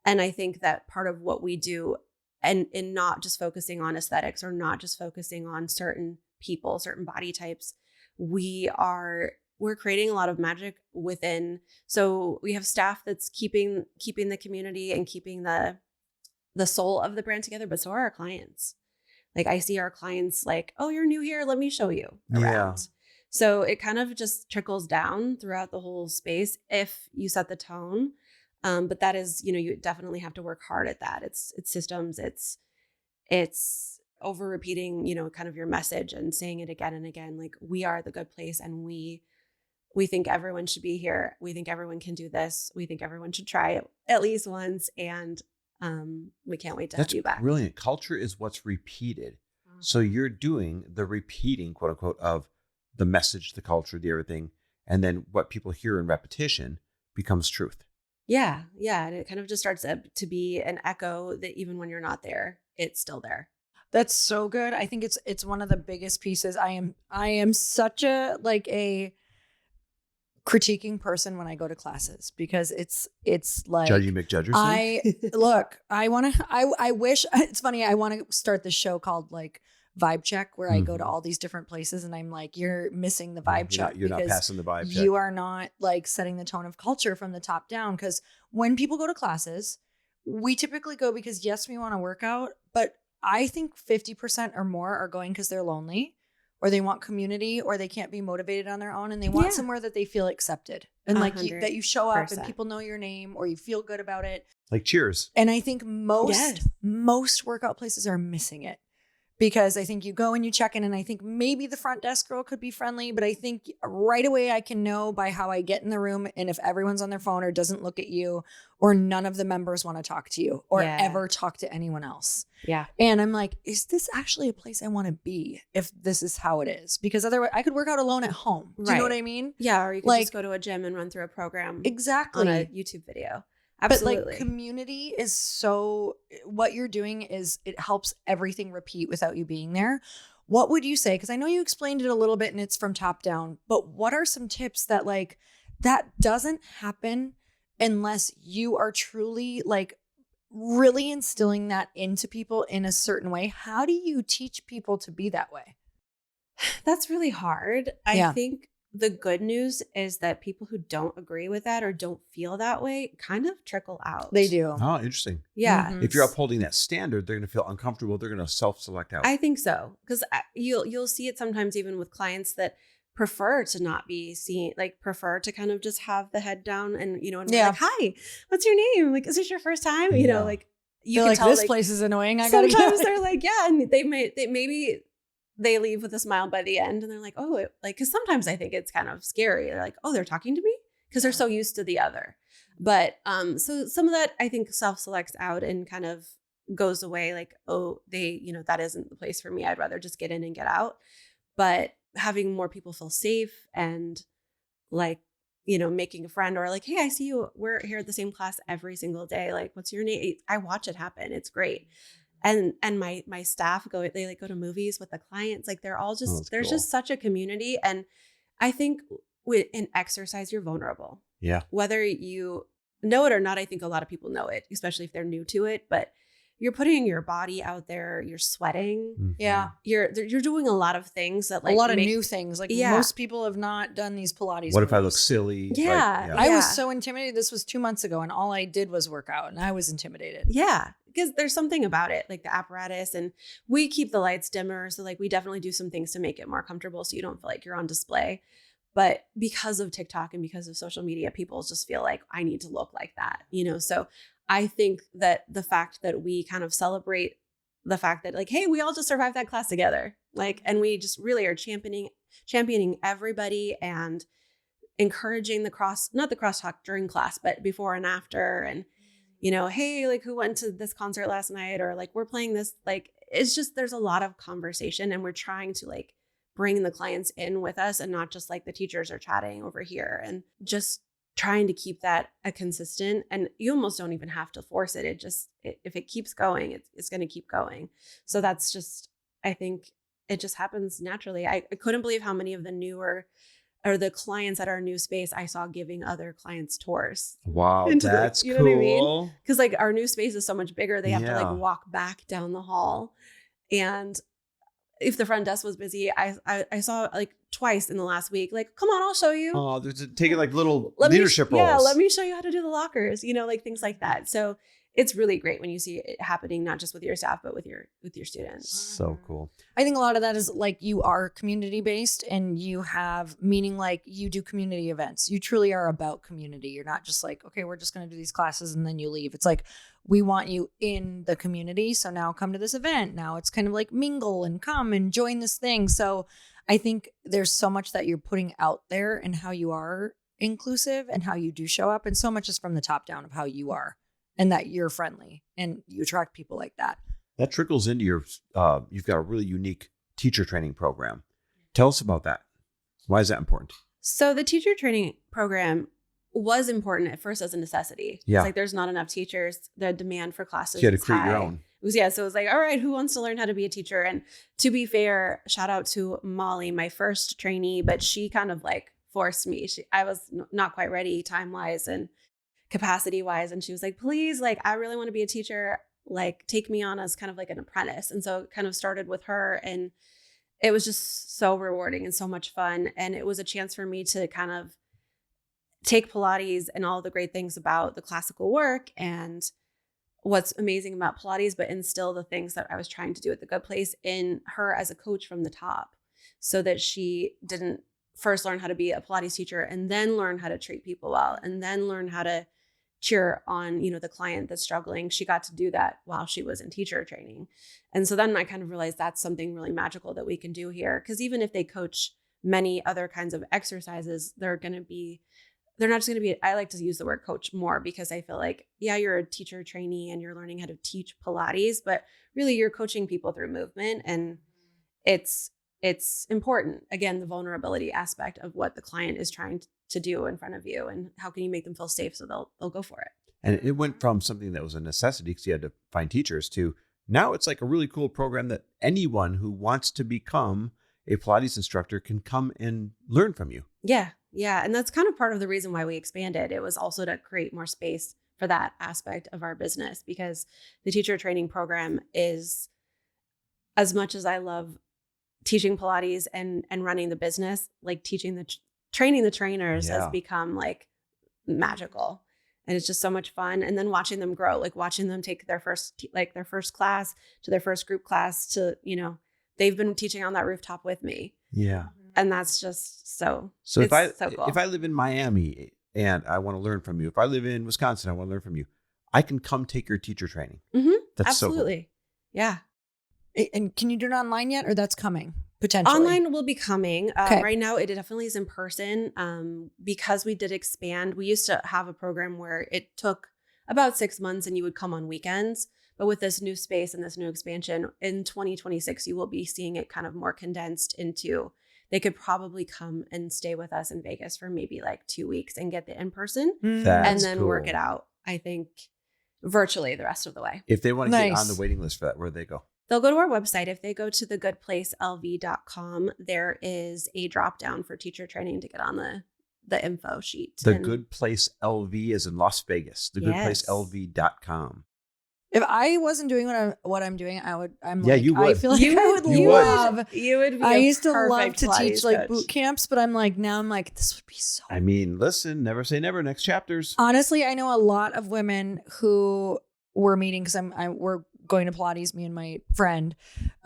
I think that part of what we do, and in not just focusing on aesthetics or not just focusing on certain people, certain body types, we're creating a lot of magic within. So we have staff that's keeping the community and keeping the soul of the brand together, but so are our clients. Like I see our clients like, oh, you're new here. Let me show you around. Yeah. So it kind of just trickles down throughout the whole space if you set the tone. But that is, you definitely have to work hard at that. It's systems. It's over repeating, kind of your message and saying it again and again. Like we are the good place, and we think everyone should be here. We think everyone can do this. We think everyone should try it at least once. And we can't wait to have you back. That's brilliant. Culture is what's repeated. So you're doing the repeating, quote unquote, of the message, the culture, the everything. And then what people hear in repetition becomes truth. Yeah. Yeah. And it kind of just starts to be an echo that even when you're not there, it's still there. That's so good. I think it's one of the biggest pieces. I am such a critiquing person when I go to classes, because it's like Judgy McJudgerson. I wish, it's funny. I want to start this show called like Vibe Check, where I go to all these different places and I'm like, you're missing the vibe check. You're not passing the vibe check. You are not like setting the tone of culture from the top down. Because when people go to classes, we typically go because yes, we want to work out, but I think 50% or more are going because they're lonely, or they want community, or they can't be motivated on their own, and they want somewhere that they feel accepted and like that you show up and people know your name, or you feel good about it. Like Cheers. And I think most workout places are missing it, because I think you go and you check in, and I think maybe the front desk girl could be friendly, but I think right away I can know by how I get in the room, and if everyone's on their phone or doesn't look at you, or none of the members want to talk to you or ever talk to anyone else. Yeah. And I'm like, is this actually a place I want to be if this is how it is? Because otherwise I could work out alone at home. Do you know what I mean? Yeah. Or you could just go to a gym and run through a program. Exactly. On a YouTube video. Absolutely. But like community is so, what you're doing is it helps everything repeat without you being there. What would you say? Because I know you explained it a little bit and it's from top down, but what are some tips that like that doesn't happen unless you are truly like really instilling that into people in a certain way? How do you teach people to be that way? That's really hard. I think the good news is that people who don't agree with that or don't feel that way kind of trickle out. They do. Oh, interesting. Yeah. If you're upholding that standard, they're going to feel uncomfortable. They're going to self-select out. I think so. Because you'll see it sometimes even with clients that prefer to not be seen, like prefer to kind of just have the head down and, and we're like, hi, what's your name? Like, is this your first time? You know, like you can tell this place is annoying. Sometimes they're like, yeah. And maybe they leave with a smile by the end and they're like, oh, because sometimes I think it's kind of scary. They're like, oh, they're talking to me, because they're so used to the other. But so some of that I think self-selects out and kind of goes away. Like, oh, that isn't the place for me. I'd rather just get in and get out. But having more people feel safe and like, making a friend, or like, hey, I see you. We're here at the same class every single day. Like, what's your name? I watch it happen. It's great. And my staff go to movies with the clients. Like they're all just, there's just such a community. And I think in exercise, you're vulnerable. Yeah. Whether you know it or not, I think a lot of people know it, especially if they're new to it, but you're putting your body out there, you're sweating. Mm-hmm. Yeah. You're doing a lot of things that like a lot of new things. Like most people have not done these Pilates. What if I look silly? Yeah. I was so intimidated. This was 2 months ago and all I did was work out and I was intimidated. Yeah. Because there's something about it, like the apparatus, and we keep the lights dimmer. So like we definitely do some things to make it more comfortable so you don't feel like you're on display. But because of TikTok and because of social media, people just feel like I need to look like that, So I think that the fact that we kind of celebrate the fact that like, hey, we all just survived that class together. Like, and we just really are championing everybody and encouraging not the crosstalk during class, but before and after. And, hey, like who went to this concert last night? Or like, we're playing this, like, it's just, there's a lot of conversation and we're trying to like bring the clients in with us and not just like the teachers are chatting over here, and just trying to keep that a consistent, and you almost don't even have to force it. If it keeps going, it's going to keep going. So that's just, I think it just happens naturally. I couldn't believe how many of the newer or the clients at our new space I saw giving other clients tours. Wow, that's cool. Know what I mean? Because like our new space is so much bigger. They have to like walk back down the hall. And if the front desk was busy, I saw like twice in the last week, like, come on, I'll show you. Oh, they're taking like little leadership roles. Yeah, let me show you how to do the lockers, like things like that. So it's really great when you see it happening, not just with your staff, but with your students. So cool. I think a lot of that is like you are community based and you have meaning like you do community events. You truly are about community. You're not just like, okay, we're just going to do these classes and then you leave. It's like, we want you in the community. So now come to this event. Now it's kind of like mingle and come and join this thing. So I think there's so much that you're putting out there and how you are inclusive and how you do show up. And so much is from the top down of how you are and that you're friendly and you attract people like that. That trickles into your, you've got a really unique teacher training program. Tell us about that. Why is that important? So the teacher training program was important at first as a necessity. Yeah. It's like there's not enough teachers. The demand for classes You had to is create your high. own. So it was like, all right, who wants to learn how to be a teacher? And to be fair, shout out to Molly, my first trainee, but she kind of like forced me. I was not quite ready time-wise and capacity-wise. And she was like, please, like, I really want to be a teacher. Like, take me on as kind of like an apprentice. And so it kind of started with her. And it was just so rewarding and so much fun. And it was a chance for me to kind of take Pilates and all the great things about the classical work and what's amazing about Pilates, but instill the things that I was trying to do at the Good Place in her as a coach from the top, so that she didn't first learn how to be a Pilates teacher and then learn how to treat people well and then learn how to cheer on, the client that's struggling. She got to do that while she was in teacher training. And so then I kind of realized that's something really magical that we can do here. Because even if they coach many other kinds of exercises, they're not just going to be, I like to use the word coach more because I feel like, yeah, you're a teacher trainee and you're learning how to teach Pilates, but really you're coaching people through movement. And it's important. Again, the vulnerability aspect of what the client is trying to do in front of you and how can you make them feel safe so they'll go for it. And it went from something that was a necessity because you had to find teachers to now it's like a really cool program that anyone who wants to become a Pilates instructor can come and learn from you. Yeah. Yeah. And that's kind of part of the reason why we expanded. It was also to create more space for that aspect of our business, because the teacher training program is, as much as I love teaching Pilates and running the business, like training the trainers has become like magical. And it's just so much fun. And then watching them grow, like watching them take their first class to their first group class to, they've been teaching on that rooftop with me. Yeah. And that's just so cool. If I live in Miami and I want to learn from you, if I live in Wisconsin, I want to learn from you, I can come take your teacher training. Mm-hmm. That's absolutely. So cool. Yeah. And can you do it online yet, or that's coming potentially? Online will be coming. Okay. Right now, it definitely is in person. Because we did expand, we used to have a program where it took about 6 months and you would come on weekends. But with this new space and this new expansion in 2026, you will be seeing it kind of more condensed into, they could probably come and stay with us in Vegas for maybe like 2 weeks and get the in-person and then work it out, I think, virtually the rest of the way. If they want to get on the waiting list for that, where do they go? They'll go to our website. If they go to thegoodplacelv.com, there is a drop down for teacher training to get on the info sheet. The Good Place LV is in Las Vegas. Thegoodplacelv.com. If I wasn't doing what I'm doing, I would. You would. I feel like I would love. You would. Be I used to love perfect to teach Pilates like coach. boot camps, but I'm like now I'm like this would be so. I mean, listen, never say never. Next chapters. Honestly, I know a lot of women who we're meeting because we're going to Pilates, me and my friend,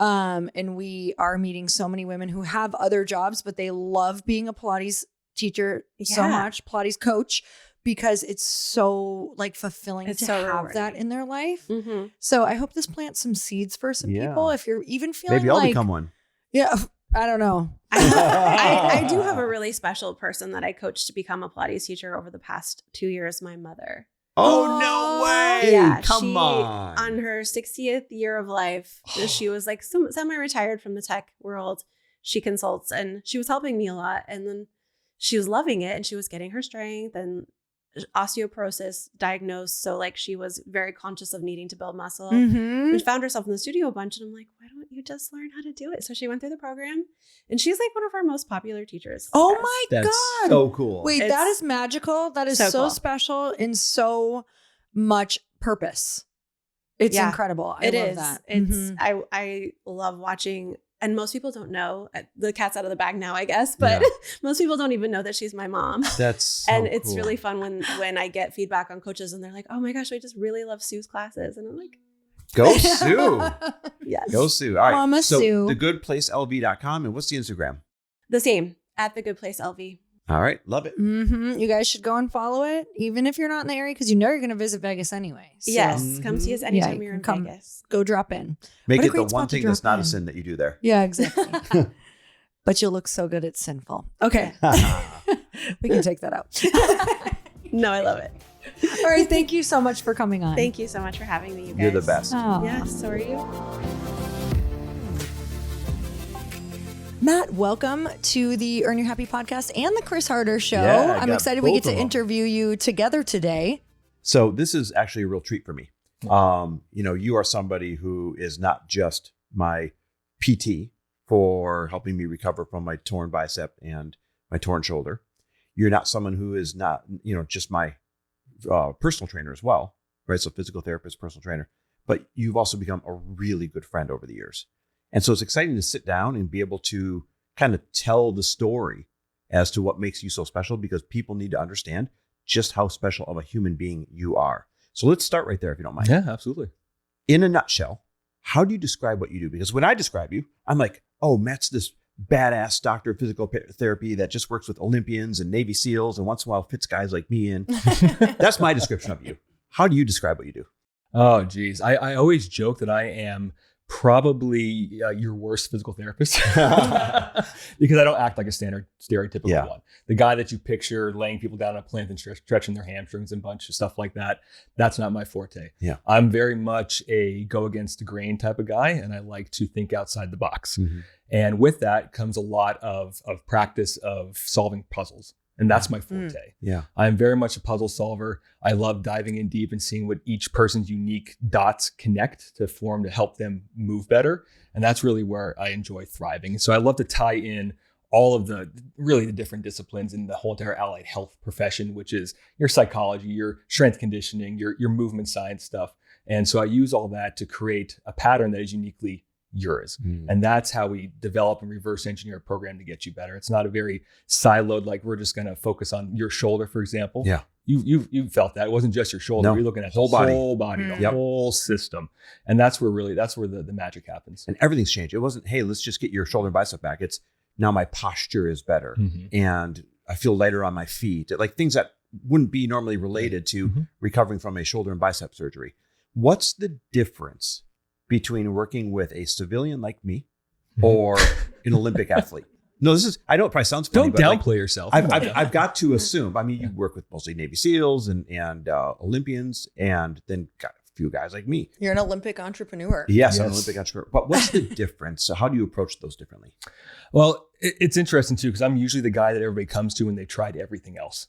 and we are meeting so many women who have other jobs, but they love being a Pilates teacher so much, Pilates coach. Because it's so like fulfilling to have rewarding. that in their life. Mm-hmm. So I hope this plants some seeds for some people. If you're even feeling maybe I'll become one. Yeah, I don't know. I do have a really special person that I coached to become a Pilates teacher over the past 2 years, my mother. Oh, no way. Yeah, Come on. On her 60th year of life, she was like semi-retired from the tech world. She consults and she was helping me a lot. And then she was loving it and she was getting her strength and osteoporosis diagnosed. So like she was very conscious of needing to build muscle and found herself in the studio a bunch. And I'm like, why don't you just learn how to do it? So she went through the program and she's like one of our most popular teachers. Oh my That's God. so cool. Wait, that is magical. That is so cool. special and so much purpose. It's incredible. I love that. It's I love watching and most people don't know, the cat's out of the bag now, I guess, but most people don't even know that she's my mom. That's so and it's cool. really fun when I get feedback on coaches and they're like, oh my gosh, I just really love Sue's classes. And I'm like, go Sue. Yes. Go Sue. All right. Mama so Sue. thegoodplacelv.com. And what's the Instagram? The same, at The Good Place LV. All right. Love it. You guys should go and follow it, even if you're not in the area, because you know you're going to visit Vegas anyway. So. Yes. Come see us anytime you you're in can Vegas. Go drop in. Make What a it the great one spot to thing that's drop not a in. sin that you do there. Yeah, exactly. But you'll look so good, it's sinful. Okay. We can take that out. No, I love it. All right. Thank you so much for coming on. Thank you so much for having me, you guys. You're the best. Oh. Yes, so are you. Matt, welcome to the Earn Your Happy podcast and the Chris Harder show. Yeah, I I'm got excited we get both to of 'em. interview you together today. So this is actually a real treat for me. You are somebody who is not just my PT for helping me recover from my torn bicep and my torn shoulder. You're not someone who is not, just my personal trainer as well, right? So physical therapist, personal trainer, but you've also become a really good friend over the years. And so it's exciting to sit down and be able to kind of tell the story as to what makes you so special, because people need to understand just how special of a human being you are. So let's start right there, if you don't mind. Yeah, absolutely. In a nutshell, how do you describe what you do? Because when I describe you, I'm like, oh, Matt's this badass doctor of physical therapy that just works with Olympians and Navy SEALs and once in a while fits guys like me in. That's my description of you. How do you describe what you do? Oh, geez. I always joke that I am probably your worst physical therapist because I don't act like a stereotypical one. The guy that you picture laying people down on a plinth and stretching their hamstrings and a bunch of stuff like that. That's not my forte. Yeah. I'm very much a go against the grain type of guy, and I like to think outside the box. Mm-hmm. And with that comes a lot of practice of solving puzzles. And that's my forte. Yeah. I'm very much a puzzle solver. I love diving in deep and seeing what each person's unique dots connect to form to help them move better. And that's really where I enjoy thriving. So I love to tie in all of the different disciplines in the whole entire allied health profession, which is your psychology, your strength conditioning, your movement science stuff. And so I use all that to create a pattern that is uniquely yours. And that's how we develop and reverse engineer a program to get you better. It's not a very siloed, like we're just going to focus on your shoulder, for example. Yeah. You felt that. It wasn't just your shoulder. No. You're looking at Whole the body. whole body, the whole system. And that's where the magic happens. And everything's changed. It wasn't, hey, let's just get your shoulder and bicep back. It's now my posture is better and I feel lighter on my feet. Like things that wouldn't be normally related to recovering from a shoulder and bicep surgery. What's the difference between working with a civilian like me or an Olympic athlete? No, I know it probably sounds funny. Don't downplay yourself. I've got to assume, you work with mostly Navy SEALs and Olympians and then got a few guys like me. You're an Olympic entrepreneur. Yes, I'm an Olympic entrepreneur. But what's the difference? So how do you approach those differently? Well, it's interesting too, because I'm usually the guy that everybody comes to when they tried everything else.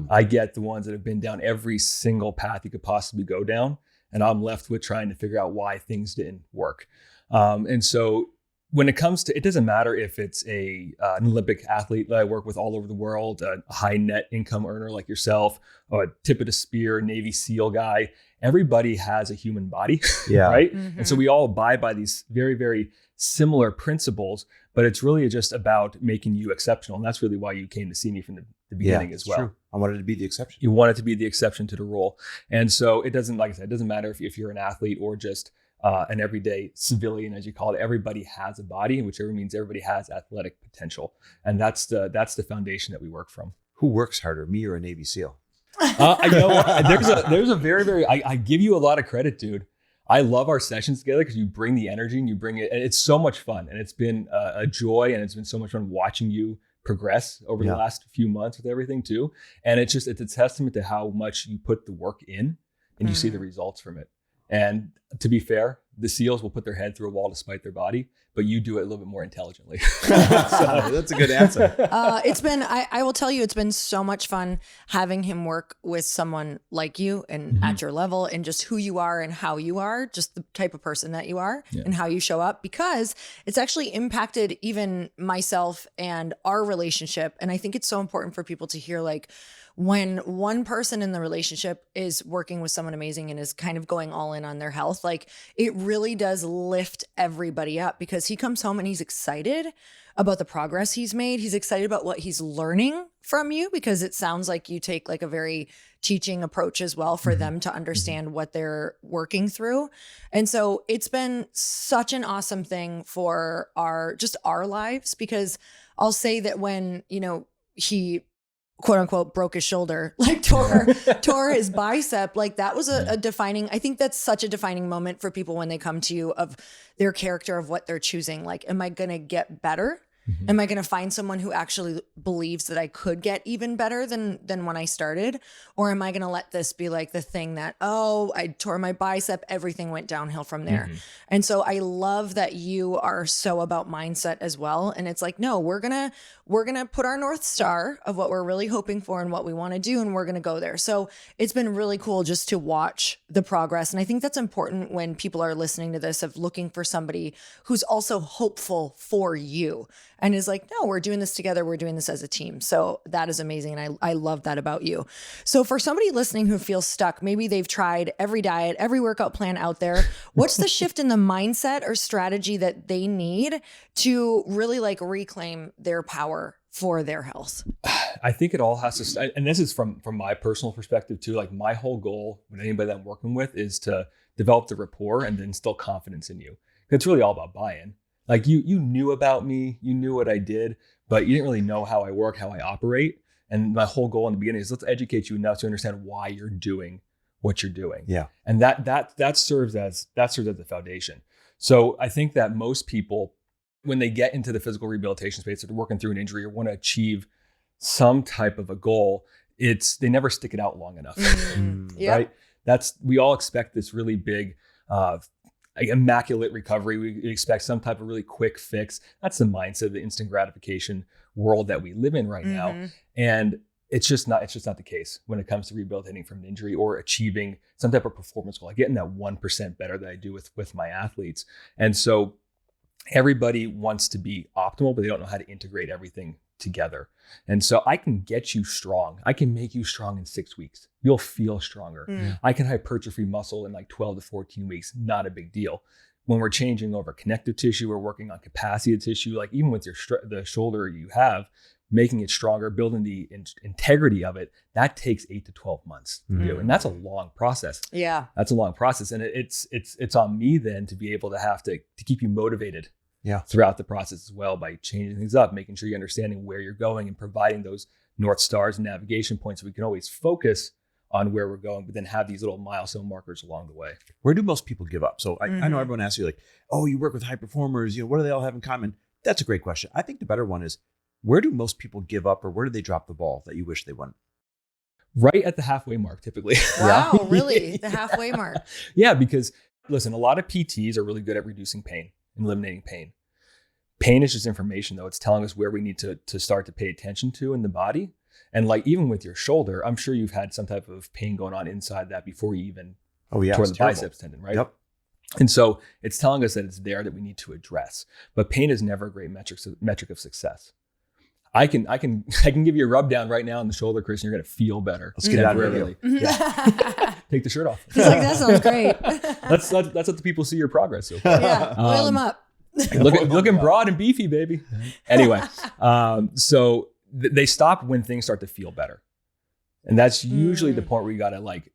I get the ones that have been down every single path you could possibly go down. And I'm left with trying to figure out why things didn't work. And so when it comes to, it doesn't matter if it's an Olympic athlete that I work with all over the world, a high net income earner like yourself, or a tip of the spear Navy SEAL guy. Everybody has a human body, right? And so we all abide by these very, very similar principles, but it's really just about making you exceptional. And that's really why you came to see me from the beginning as well. True. I wanted to be the exception. You wanted to be the exception to the rule. And so it doesn't, like I said, it doesn't matter if you're an athlete or just an everyday civilian, as you call it. Everybody has a body, whichever means everybody has athletic potential. And that's the foundation that we work from. Who works harder, me or a Navy SEAL? There's a very, very, I give you a lot of credit, dude. I love our sessions together because you bring the energy and you bring it, and it's so much fun. And it's been a joy, and it's been so much fun watching you progress over the last few months with everything too. And it's a testament to how much you put the work in and you see the results from it. And to be fair, the SEALs will put their head through a wall to spite their body, but you do it a little bit more intelligently. So, that's a good answer. I will tell you, it's been so much fun having him work with someone like you and at your level and just who you are and how you are, just the type of person that you are and how you show up, because it's actually impacted even myself and our relationship. And I think it's so important for people to hear, like, when one person in the relationship is working with someone amazing and is kind of going all in on their health, like it really does lift everybody up, because he comes home and he's excited about the progress he's made. He's excited about what he's learning from you, because it sounds like you take like a very teaching approach as well for them to understand what they're working through. And so it's been such an awesome thing for our lives, because I'll say that when, you know, he quote unquote broke his shoulder, like tore his bicep, like that was a defining, I think that's such a defining moment for people when they come to you, of their character, of what they're choosing. Like, am I going to get better? Am I going to find someone who actually believes that I could get even better than when I started? Or am I going to let this be like the thing that, oh, I tore my bicep, everything went downhill from there. And so I love that you are so about mindset as well. And it's like, no, we're going to put our North Star of what we're really hoping for and what we want to do, and we're going to go there. So it's been really cool just to watch the progress. And I think that's important when people are listening to this, of looking for somebody who's also hopeful for you and is like, no, we're doing this together. We're doing this as a team. So that is amazing. And I love that about you. So for somebody listening who feels stuck, maybe they've tried every diet, every workout plan out there, what's the shift in the mindset or strategy that they need to really like reclaim their power for their health? I think it all has to start, and this is from my personal perspective too. Like, my whole goal with anybody that I'm working with is to develop the rapport and then instill confidence in you. It's really all about buy-in. Like, you knew about me, you knew what I did, but you didn't really know how I work, how I operate. And my whole goal in the beginning is, let's educate you enough to understand why you're doing what you're doing. Yeah. And that serves as the foundation. So I think that most people, when they get into the physical rehabilitation space, or they're working through an injury or want to achieve some type of a goal, they never stick it out long enough. Right? We all expect this really big, immaculate recovery. We expect some type of really quick fix. That's the mindset of the instant gratification world that we live in right now. And it's just not the case when it comes to rehabilitating from an injury or achieving some type of performance goal, like getting that 1% better that I do with my athletes. And so everybody wants to be optimal, but they don't know how to integrate everything together. And so I can get you strong. I can make you strong in 6 weeks. You'll feel stronger. I can hypertrophy muscle in like 12 to 14 weeks. Not a big deal. When we're changing over connective tissue, we're working on capacity of tissue, like even with the shoulder you have, making it stronger, building the integrity of it, that takes 8 to 12 months to do. And that's a long process. Yeah. That's a long process. And it's on me then to be able to have to keep you motivated throughout the process as well, by changing things up, making sure you're understanding where you're going and providing those North Stars and navigation points so we can always focus on where we're going, but then have these little milestone markers along the way. Where do most people give up? So I know everyone asks you like, oh, you work with high performers, what do they all have in common? That's a great question. I think the better one is, where do most people give up, or where do they drop the ball that you wish they wouldn't? Right at the halfway mark, typically. Wow, really? The halfway mark. Yeah, because listen, a lot of PTs are really good at reducing pain and eliminating pain. Pain is just information, though. It's telling us where we need to start to pay attention to in the body. And like, even with your shoulder, I'm sure you've had some type of pain going on inside that before you even tore the biceps tendon, right? Yep. And so it's telling us that it's there that we need to address. But pain is never a great metric of success. I can give you a rub down right now on the shoulder, Chris, and you're going to feel better. Let's get out of here. Yeah. Take the shirt off. He's like, that sounds great. Let's let the people see your progress so far. Yeah, oil them up. Looking broad and beefy, baby. Anyway, so they stop when things start to feel better. And that's usually the point where you got to like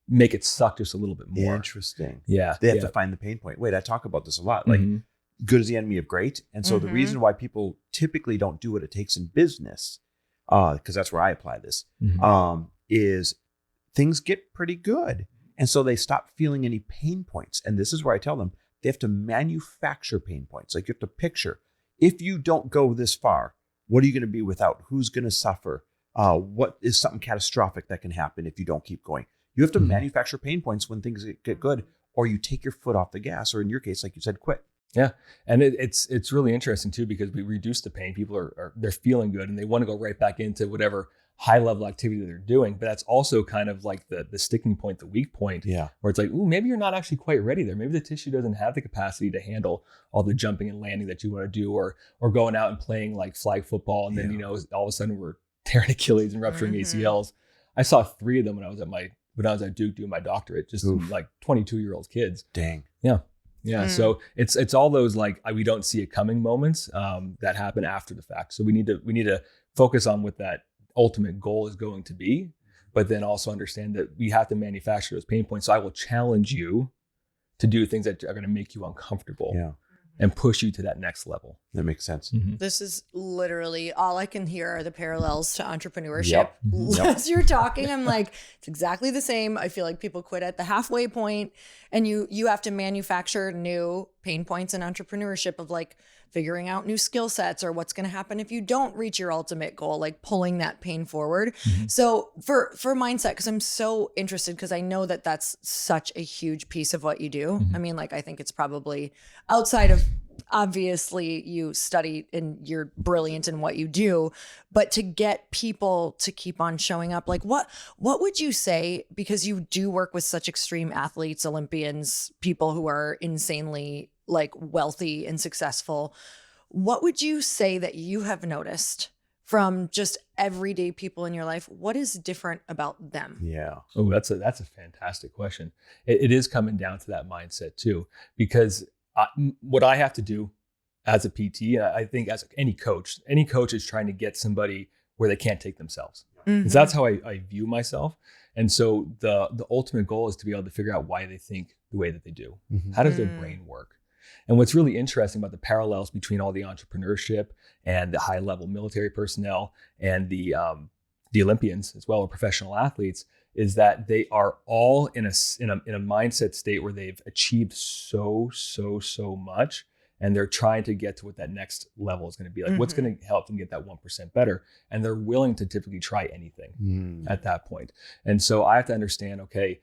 make it suck just a little bit more. Interesting. Yeah. They have to find the pain point. Wait, I talk about this a lot. Like, good is the enemy of great. And so the reason why people typically don't do what it takes in business, because that's where I apply this, is things get pretty good. And so they stop feeling any pain points. And this is where I tell them they have to manufacture pain points. Like, you have to picture, if you don't go this far, what are you going to be without? Who's going to suffer? What is something catastrophic that can happen if you don't keep going? You have to manufacture pain points when things get good, or you take your foot off the gas, or in your case, like you said, quit. Yeah. And it's really interesting too, because we reduce the pain. People they're feeling good and they want to go right back into whatever high level activity they're doing. But that's also kind of like the sticking point, the weak point, where it's like, ooh, maybe you're not actually quite ready there. Maybe the tissue doesn't have the capacity to handle all the jumping and landing that you want to do, or going out and playing like flag football. And then, all of a sudden we're tearing Achilles and rupturing ACLs I saw 3 of them when I was at Duke doing my doctorate, just like 22-year-old kids. Dang. Yeah. Yeah. So it's all those like we don't see it coming moments that happen after the fact. So we need to focus on what that ultimate goal is going to be, but then also understand that we have to manufacture those pain points. So I will challenge you to do things that are going to make you uncomfortable and push you to that next level. That makes sense. Mm-hmm. This is literally all I can hear are the parallels to entrepreneurship. Yep. As you're talking, I'm like, it's exactly the same. I feel like people quit at the halfway point, and you have to manufacture new pain points in entrepreneurship of like figuring out new skill sets or what's going to happen if you don't reach your ultimate goal, like pulling that pain forward. Mm-hmm. So for mindset, because I'm so interested, because I know that that's such a huge piece of what you do. Mm-hmm. I mean, like, I think it's probably outside of, obviously you study and you're brilliant in what you do, but to get people to keep on showing up, like what would you say, because you do work with such extreme athletes, Olympians, people who are insanely like wealthy and successful, what would you say that you have noticed from just everyday people in your life? What is different about them? Yeah. Oh, that's a fantastic question. It is coming down to that mindset too, because what I have to do as a PT, I think as any coach is trying to get somebody where they can't take themselves. Mm-hmm. Because that's how I view myself. And so the ultimate goal is to be able to figure out why they think the way that they do. Mm-hmm. How does their brain work? And what's really interesting about the parallels between all the entrepreneurship and the high level military personnel and the Olympians as well, or professional athletes, is that they are all in a mindset state where they've achieved so much, and they're trying to get to what that next level is going to be like. Mm-hmm. What's going to help them get that 1% better, and they're willing to typically try anything at that point. And so I have to understand, okay,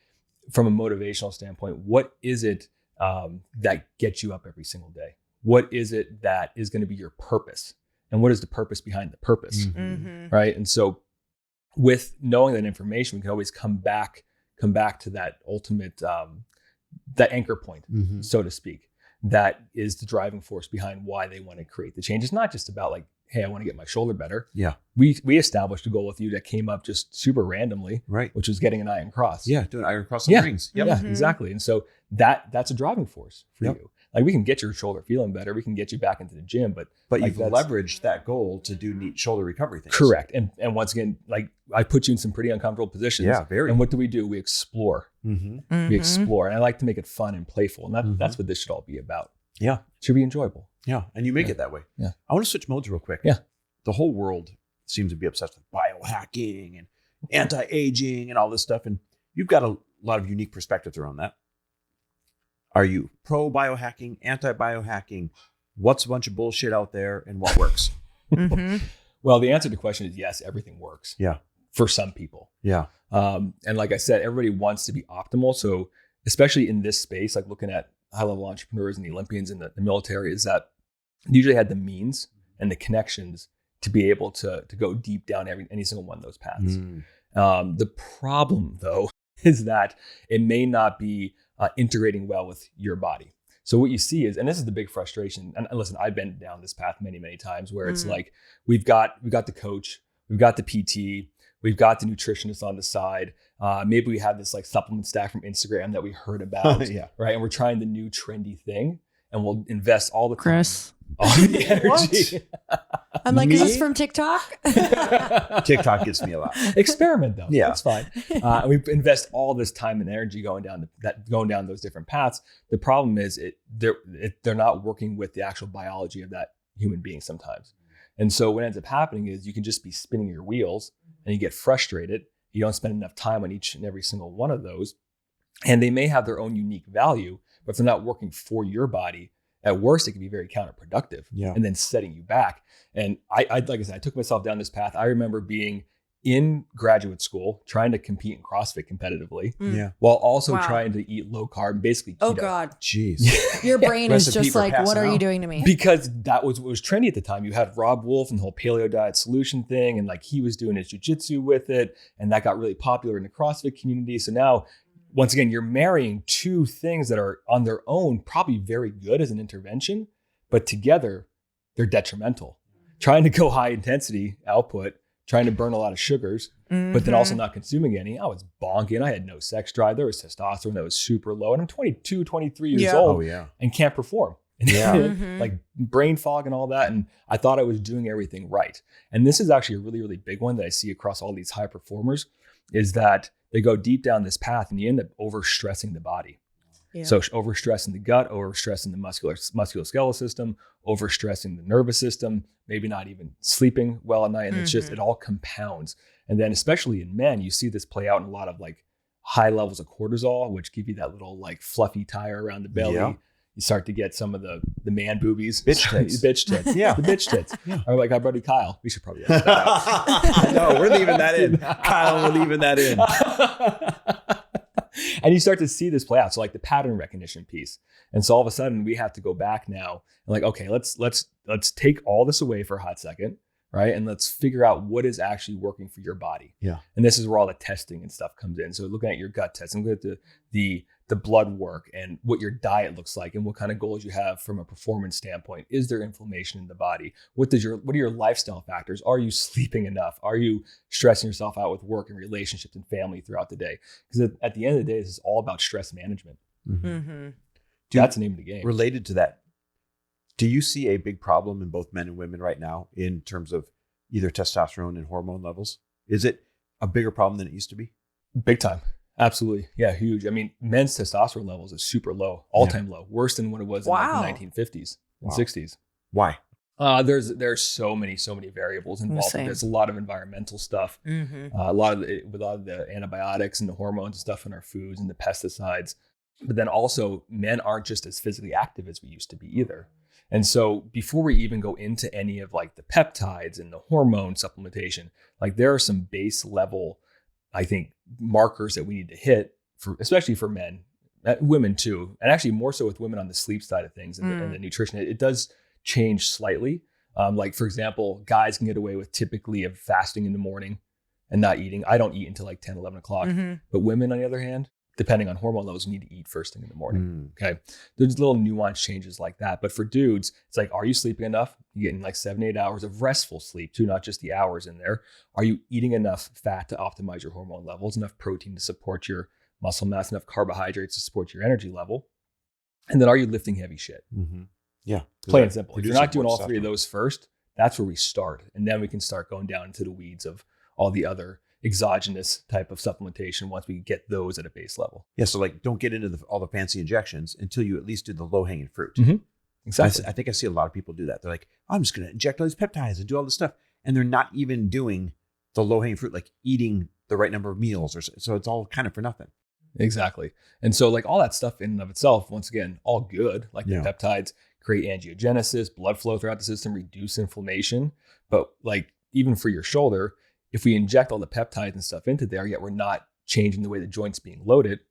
from a motivational standpoint, what is it that gets you up every single day? What is it that is going to be your purpose, and what is the purpose behind the purpose? Mm-hmm. Right? And so with knowing that information, we can always come back to that ultimate, that anchor point, mm-hmm. so to speak, that is the driving force behind why they want to create the change. It's not just about like, hey, I want to get my shoulder better. Yeah. We established a goal with you that came up just super randomly, right? Which was getting an iron cross. Yeah, doing iron cross on rings. Yep. Yeah, mm-hmm. exactly. And so that's a driving force for you. Like, we can get your shoulder feeling better. We can get you back into the gym, but like, you've leveraged that goal to do neat shoulder recovery things. Correct. And once again, like, I put you in some pretty uncomfortable positions. Yeah, very. And what do? We explore. Mm-hmm. Mm-hmm. We explore. And I like to make it fun and playful. And that's what this should all be about. Yeah. It should be enjoyable. Yeah. And you make it that way. Yeah. I want to switch modes real quick. Yeah. The whole world seems to be obsessed with biohacking and anti-aging and all this stuff. And you've got a lot of unique perspectives around that. Are you pro biohacking, anti biohacking? What's a bunch of bullshit out there, and what works? Mm-hmm. Well, the answer to the question is yes, everything works. Yeah. For some people. Yeah. And like I said, everybody wants to be optimal. So especially in this space, like looking at high level entrepreneurs and the Olympians and the military, is that they usually had the means and the connections to be able to go deep down any single one of those paths. The problem, though, is that it may not be integrating well with your body. So what you see is, and this is the big frustration, and listen, I've been down this path many, many times, where it's like, we've got the coach, we've got the PT, we've got the nutritionist on the side. Maybe we have this like supplement stack from Instagram that we heard about, right? And we're trying the new trendy thing, and we'll invest all the time, Chris, all the energy. I'm like, is this from TikTok? TikTok gets me a lot. Experiment though. Yeah, that's fine. We invest all this time and energy going down those different paths. The problem is they're not working with the actual biology of that human being sometimes. And so what ends up happening is you can just be spinning your wheels and you get frustrated. You don't spend enough time on each and every single one of those. And they may have their own unique value, but if they're not working for your body, at worst, it can be very counterproductive and then setting you back. And I like I said, I took myself down this path. I remember being in graduate school, trying to compete in CrossFit competitively, while also trying to eat low carb, basically keto. Oh God. Jeez. Your brain is just like, what are you doing to me? Because that was what was trendy at the time. You had Rob Wolf and the whole paleo diet solution thing. And like, he was doing his jiu-jitsu with it. And that got really popular in the CrossFit community. So now, once again, you're marrying two things that are on their own probably very good as an intervention, but together they're detrimental. Trying to go high intensity output trying to burn a lot of sugars, but then also not consuming any. I was bonking. I had no sex drive. There was testosterone that was super low. And I'm 22, 23 years old and can't perform. Like brain fog and all that. And I thought I was doing everything right. And this is actually a really, really big one that I see across all these high performers, is that they go deep down this path and you end up overstressing the body. Yeah. So overstressing the gut, overstressing the musculoskeletal system, overstressing the nervous system, maybe not even sleeping well at night. And it's just, it all compounds. And then especially in men, you see this play out in a lot of like high levels of cortisol, which give you that little like fluffy tire around the belly. Yeah. You start to get some of the man boobies. Bitch tits. Bitch tits. Yeah. The bitch tits. Yeah. Or like our buddy Kyle. We should probably edit that out. No, we're leaving that in. Kyle, we're leaving that in. And you start to see this play out. So like the pattern recognition piece. And so all of a sudden we have to go back now and like, okay, let's take all this away for a hot second, right? And let's figure out what is actually working for your body. Yeah. And this is where all the testing and stuff comes in. So looking at your gut test and looking at the blood work and what your diet looks like and what kind of goals you have from a performance standpoint. Is there inflammation in the body? What are your lifestyle factors? Are you sleeping enough? Are you stressing yourself out with work and relationships and family throughout the day? Because at the end of the day, this is all about stress management. That's the name of the game. Related to that, do you see a big problem in both men and women right now in terms of either testosterone and hormone levels? Is it a bigger problem than it used to be? Big time. Absolutely. Yeah, huge. I mean, men's testosterone levels is super low, all-time low, worse than what it was in like the 1950s and 60s. Why? There's so many variables involved. There's a lot of environmental stuff, a lot of the antibiotics and the hormones and stuff in our foods and the pesticides. But then also men aren't just as physically active as we used to be either. And so before we even go into any of like the peptides and the hormone supplementation, like there are some base level, I think, markers that we need to hit for, especially for men, women too. And actually more so with women on the sleep side of things and the nutrition, it does change slightly. Like for example, guys can get away with typically of fasting in the morning and not eating. I don't eat until like 10, 11 o'clock. But women on the other hand, depending on hormone levels, need to eat first thing in the morning. Okay. There's little nuance changes like that. But for dudes, it's like, are you sleeping enough? You're getting like 7 to 8 hours of restful sleep too, not just the hours in there. Are you eating enough fat to optimize your hormone levels, enough protein to support your muscle mass, enough carbohydrates to support your energy level? And then are you lifting heavy shit? Yeah. Plain and simple. If you're not doing all three of those first, that's where we start. And then we can start going down into the weeds of all the other exogenous type of supplementation once we get those at a base level. Yeah. So like, don't get into all the fancy injections until you at least do the low hanging fruit. Exactly. I think I see a lot of people do that. They're like, I'm just going to inject all these peptides and do all this stuff. And they're not even doing the low hanging fruit, like eating the right number of meals. So it's all kind of for nothing. Exactly. And so like all that stuff in and of itself, once again, all good. Like the peptides create angiogenesis, blood flow throughout the system, reduce inflammation. But like even for your shoulder, if we inject all the peptides and stuff into there, yet we're not changing the way the joint's being loaded,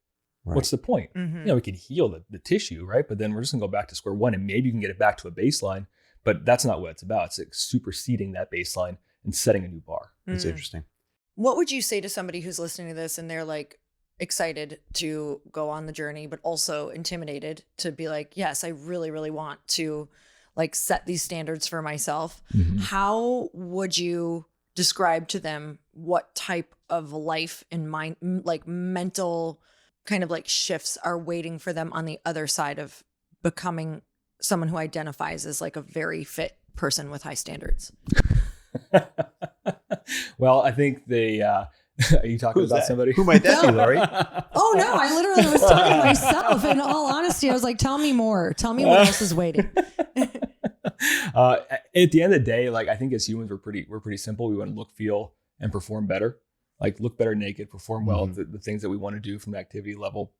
what's the point? You know, we can heal the tissue, right? But then we're just gonna go back to square one and maybe you can get it back to a baseline, but that's not what it's about. It's like superseding that baseline and setting a new bar. That's interesting. What would you say to somebody who's listening to this and they're like excited to go on the journey, but also intimidated to be like, yes, I really, really want to like set these standards for myself. How would you describe to them what type of life and mind, like mental kind of like shifts are waiting for them on the other side of becoming someone who identifies as like a very fit person with high standards? Well, I think are you talking about somebody? Who might that be, Lori? Oh no, I literally was talking to myself. In all honesty, I was like, tell me more. Tell me what else is waiting. At the end of the day, like I think as humans, we're pretty simple. We want to look, feel, and perform better. Like look better naked, perform well, the things that we want to do from the activity level,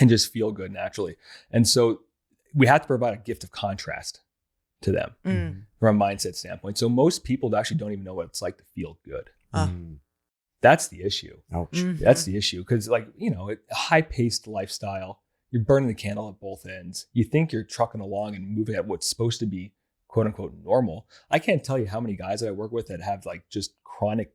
and just feel good naturally. And so we have to provide a gift of contrast to them from a mindset standpoint. So most people actually don't even know what it's like to feel good. That's the issue. Ouch. That's the issue. Because like, you know, a high-paced lifestyle, you're burning the candle at both ends. You think you're trucking along and moving at what's supposed to be quote unquote normal. I can't tell you how many guys that I work with that have like just chronic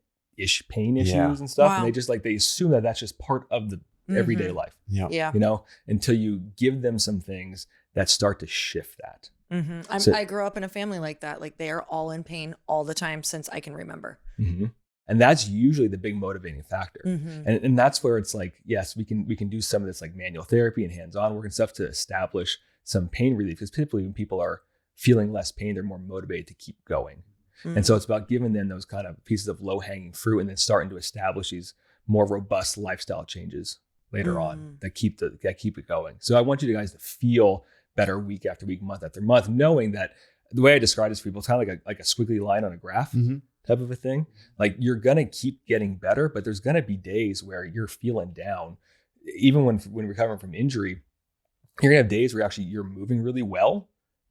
pain issues and stuff. And they just like, they assume that that's just part of the everyday life. Yeah. You know, until you give them some things that start to shift that. Mm-hmm. I grew up in a family like that. Like they are all in pain all the time since I can remember. Mm-hmm. And that's usually the big motivating factor. Mm-hmm. And that's where it's like, yes, we can do some of this like manual therapy and hands-on work and stuff to establish some pain relief. Because typically when people are feeling less pain, they're more motivated to keep going. Mm-hmm. And so it's about giving them those kind of pieces of low-hanging fruit and then starting to establish these more robust lifestyle changes later on that keep it going. So I want you guys to feel better week after week, month after month, knowing that the way I describe this to people, it's kind of like a squiggly line on a graph. Type of a thing. Like you're going to keep getting better, but there's going to be days where you're feeling down. Even when recovering from injury, you're going to have days where actually you're moving really well,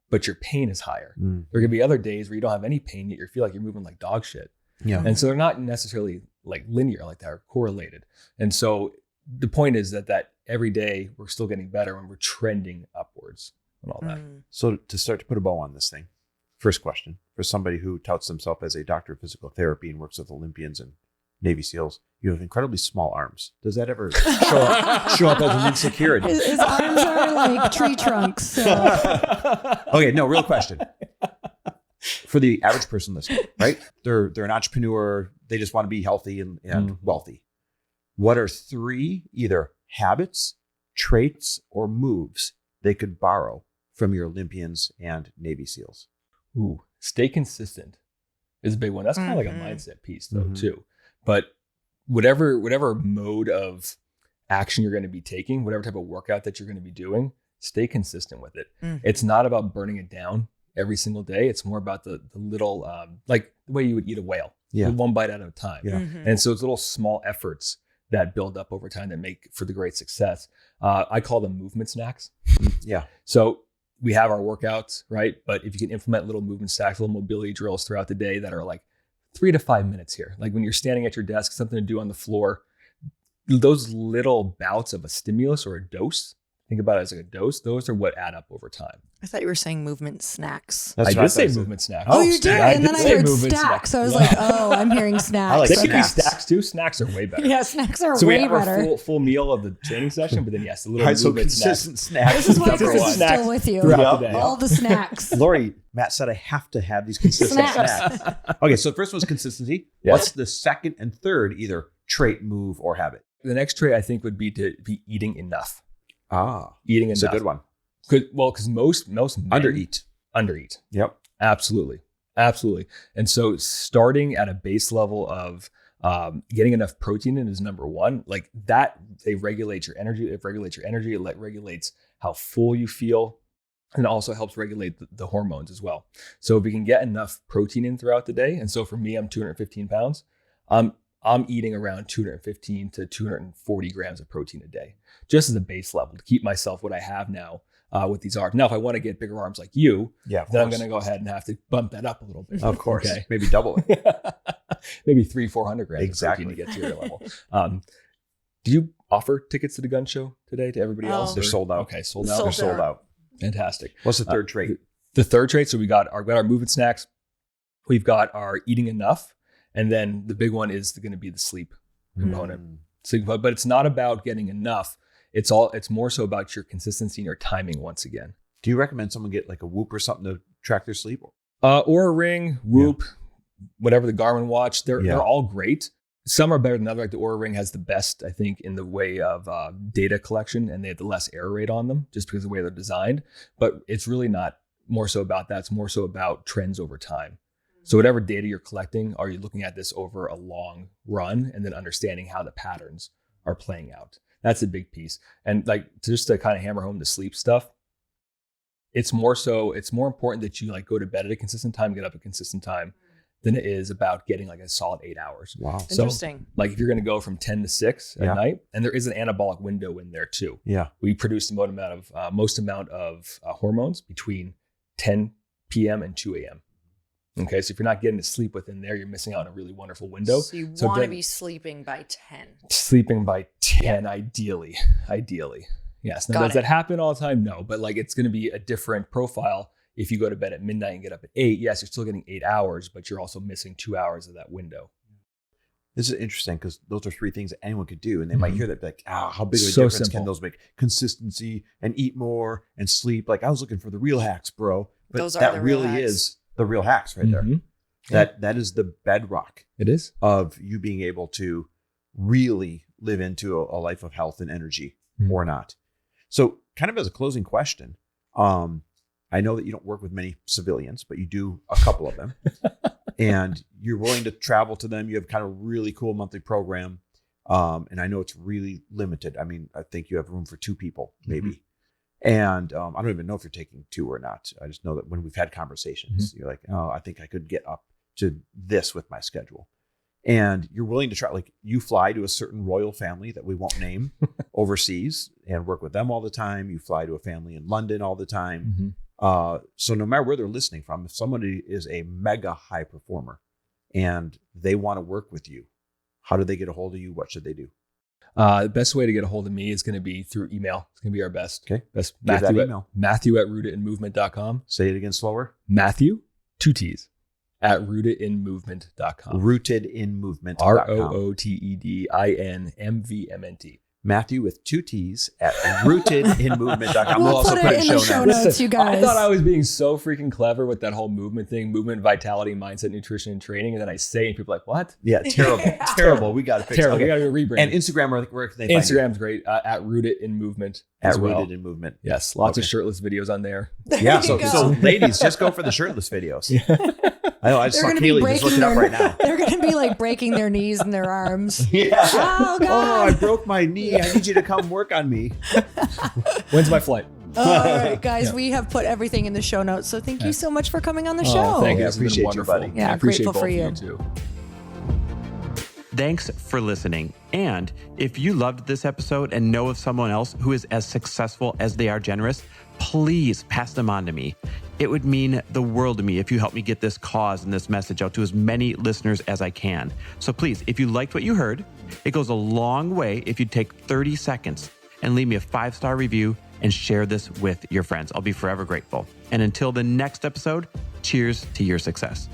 but your pain is higher. There are going to be other days where you don't have any pain, yet you feel like you're moving like dog shit. Yeah. And so they're not necessarily like linear like that or correlated. And so the point is that every day we're still getting better when we're trending upwards and all that. So to start to put a bow on this thing, first question for somebody who touts themselves as a doctor of physical therapy and works with Olympians and Navy SEALs, you have incredibly small arms. Does that ever show up as an insecurity? His arms are like tree trunks. So. Okay, no, real question. For the average person listening, right? They're an entrepreneur. They just want to be healthy and wealthy. What are 3 either habits, traits, or moves they could borrow from your Olympians and Navy SEALs? Ooh, stay consistent is a big one. That's kind of like a mindset piece though, too. But whatever mode of action you're going to be taking, whatever type of workout that you're going to be doing, stay consistent with it. It's not about burning it down every single day. It's more about the little, like the way you would eat a whale, one bite at a time. Yeah. And so it's little small efforts that build up over time that make for the great success. I call them movement snacks. Yeah. So we have our workouts, right? But if you can implement little movement stacks, little mobility drills throughout the day that are like 3 to 5 minutes here, like when you're standing at your desk, something to do on the floor, those little bouts of a stimulus or a dose, think about it as like a dose, those are what add up over time. I thought you were saying movement snacks. I did say movement snacks. Oh, you did? And then I heard stacks. So I was like, oh, I'm hearing snacks. They can be stacks too. Snacks are way better. Yeah, snacks are so way we have better. our full meal of the training session, but then yes, the little movement consistent snacks. This is why Chris is still with you. Throughout the day. All the snacks. Lori, Matt said I have to have these consistent snacks. Okay, so the first one's consistency. Yes. What's the second and third, either trait, move, or habit? The next trait I think would be to be eating enough. Eating enough. It's a good one. Because most men undereat. Yep. Absolutely. And so starting at a base level of getting enough protein in is number one. Like that, they regulate your energy. It regulates your energy. It regulates how full you feel. And it also helps regulate the hormones as well. So if we can get enough protein in throughout the day, and so for me, I'm 215 pounds. I'm eating around 215 to 240 grams of protein a day, just as a base level to keep myself what I have now with these arms. Now, if I want to get bigger arms like you, then I'm going to go ahead and have to bump that up a little bit. Of course. Okay. Maybe double it. Maybe 300-400 grams of protein to get to your level. Do you offer tickets to the gun show today to everybody else? They're sold out. Okay, sold out. They're sold out. Fantastic. What's the third trait? The third trait, so we got our movement snacks. We've got our eating enough. And then the big one is going to be the sleep component. But it's not about getting enough. It's more so about your consistency and your timing once again. Do you recommend someone get like a Whoop or something to track their sleep? Or a Ring, Whoop, whatever, the Garmin watch. They're all great. Some are better than others. Like the Oura Ring has the best, I think, in the way of data collection, and they have the less error rate on them just because of the way they're designed. But it's really not more so about that. It's more so about trends over time. So whatever data you're collecting, are you looking at this over a long run and then understanding how the patterns are playing out? That's a big piece. And like just to kind of hammer home the sleep stuff, it's more important that you like go to bed at a consistent time, get up at a consistent time than it is about getting like a solid 8 hours. Wow. So, interesting. Like if you're going to go from 10 to 6 at night, and there is an anabolic window in there too. Yeah. We produce the most amount of hormones between 10 p.m. and 2 a.m. Okay, so if you're not getting to sleep within there, you're missing out on a really wonderful window. So you want to be sleeping by 10. Sleeping by 10, ideally. Yes. Now, does that happen all the time? No, but like it's going to be a different profile. If you go to bed at midnight and get up at 8, yes, you're still getting 8 hours, but you're also missing 2 hours of that window. This is interesting because those are 3 things that anyone could do. And they might hear that like, how big of a difference can those make? Consistency and eat more and sleep. Like I was looking for the real hacks, bro. But Those are that the real really hacks. is the real hacks right there. That is the bedrock. It is. Of you being able to really live into a life of health and energy or not. So kind of as a closing question, I know that you don't work with many civilians, but you do a couple of them. And you're willing to travel to them. You have kind of really cool monthly program. And I know it's really limited. I mean, I think you have room for 2 people, maybe. And I don't even know if you're taking 2 or not. I just know that when we've had conversations, you're like, oh, I think I could get up to this with my schedule. And you're willing to try, like you fly to a certain royal family that we won't name overseas and work with them all the time. You fly to a family in London all the time. So no matter where they're listening from, if somebody is a mega high performer and they want to work with you, how do they get a hold of you? What should they do? The best way to get a hold of me is going to be through email. It's going to be our best. Okay. Best Give that email. Matthew@rootedinmovement.com. Say it again slower. Matthew, 2 T's, at rootedinmovement.com. Rootedinmovement.com. ROOTEDINMVMNT. Matthew with 2 T's at rootedinmovement.com. We'll also put it in the show notes, you guys. I thought I was being so freaking clever with that whole movement thing, movement, vitality, mindset, nutrition, and training. And then I say, and people are like, what? Yeah, terrible. Terrible. We got to fix it. Terrible. Okay. We got to rebrand. And Instagram, where can they find you? Instagram's great. At Rooted in Movement. At well. Rooted in Movement. Yes. Lots of shirtless videos on there. Yeah. So ladies, just go for the shirtless videos. I know. I just saw Kaylee just looking up right now. They're going to be like breaking their knees and their arms. Yeah. Oh, God. Oh, I broke my knee. I need you to come work on me. When's my flight? All right, guys, we have put everything in the show notes. So thank you so much for coming on the show. Thank you. I It's been appreciate you, wonderful. buddy. Yeah, I appreciate grateful both for of you. too. Thanks for listening. And if you loved this episode and know of someone else who is as successful as they are generous, please pass them on to me. It would mean the world to me if you help me get this cause and this message out to as many listeners as I can. So please, if you liked what you heard, it goes a long way if you take 30 seconds and leave me a 5-star review and share this with your friends. I'll be forever grateful. And until the next episode, cheers to your success.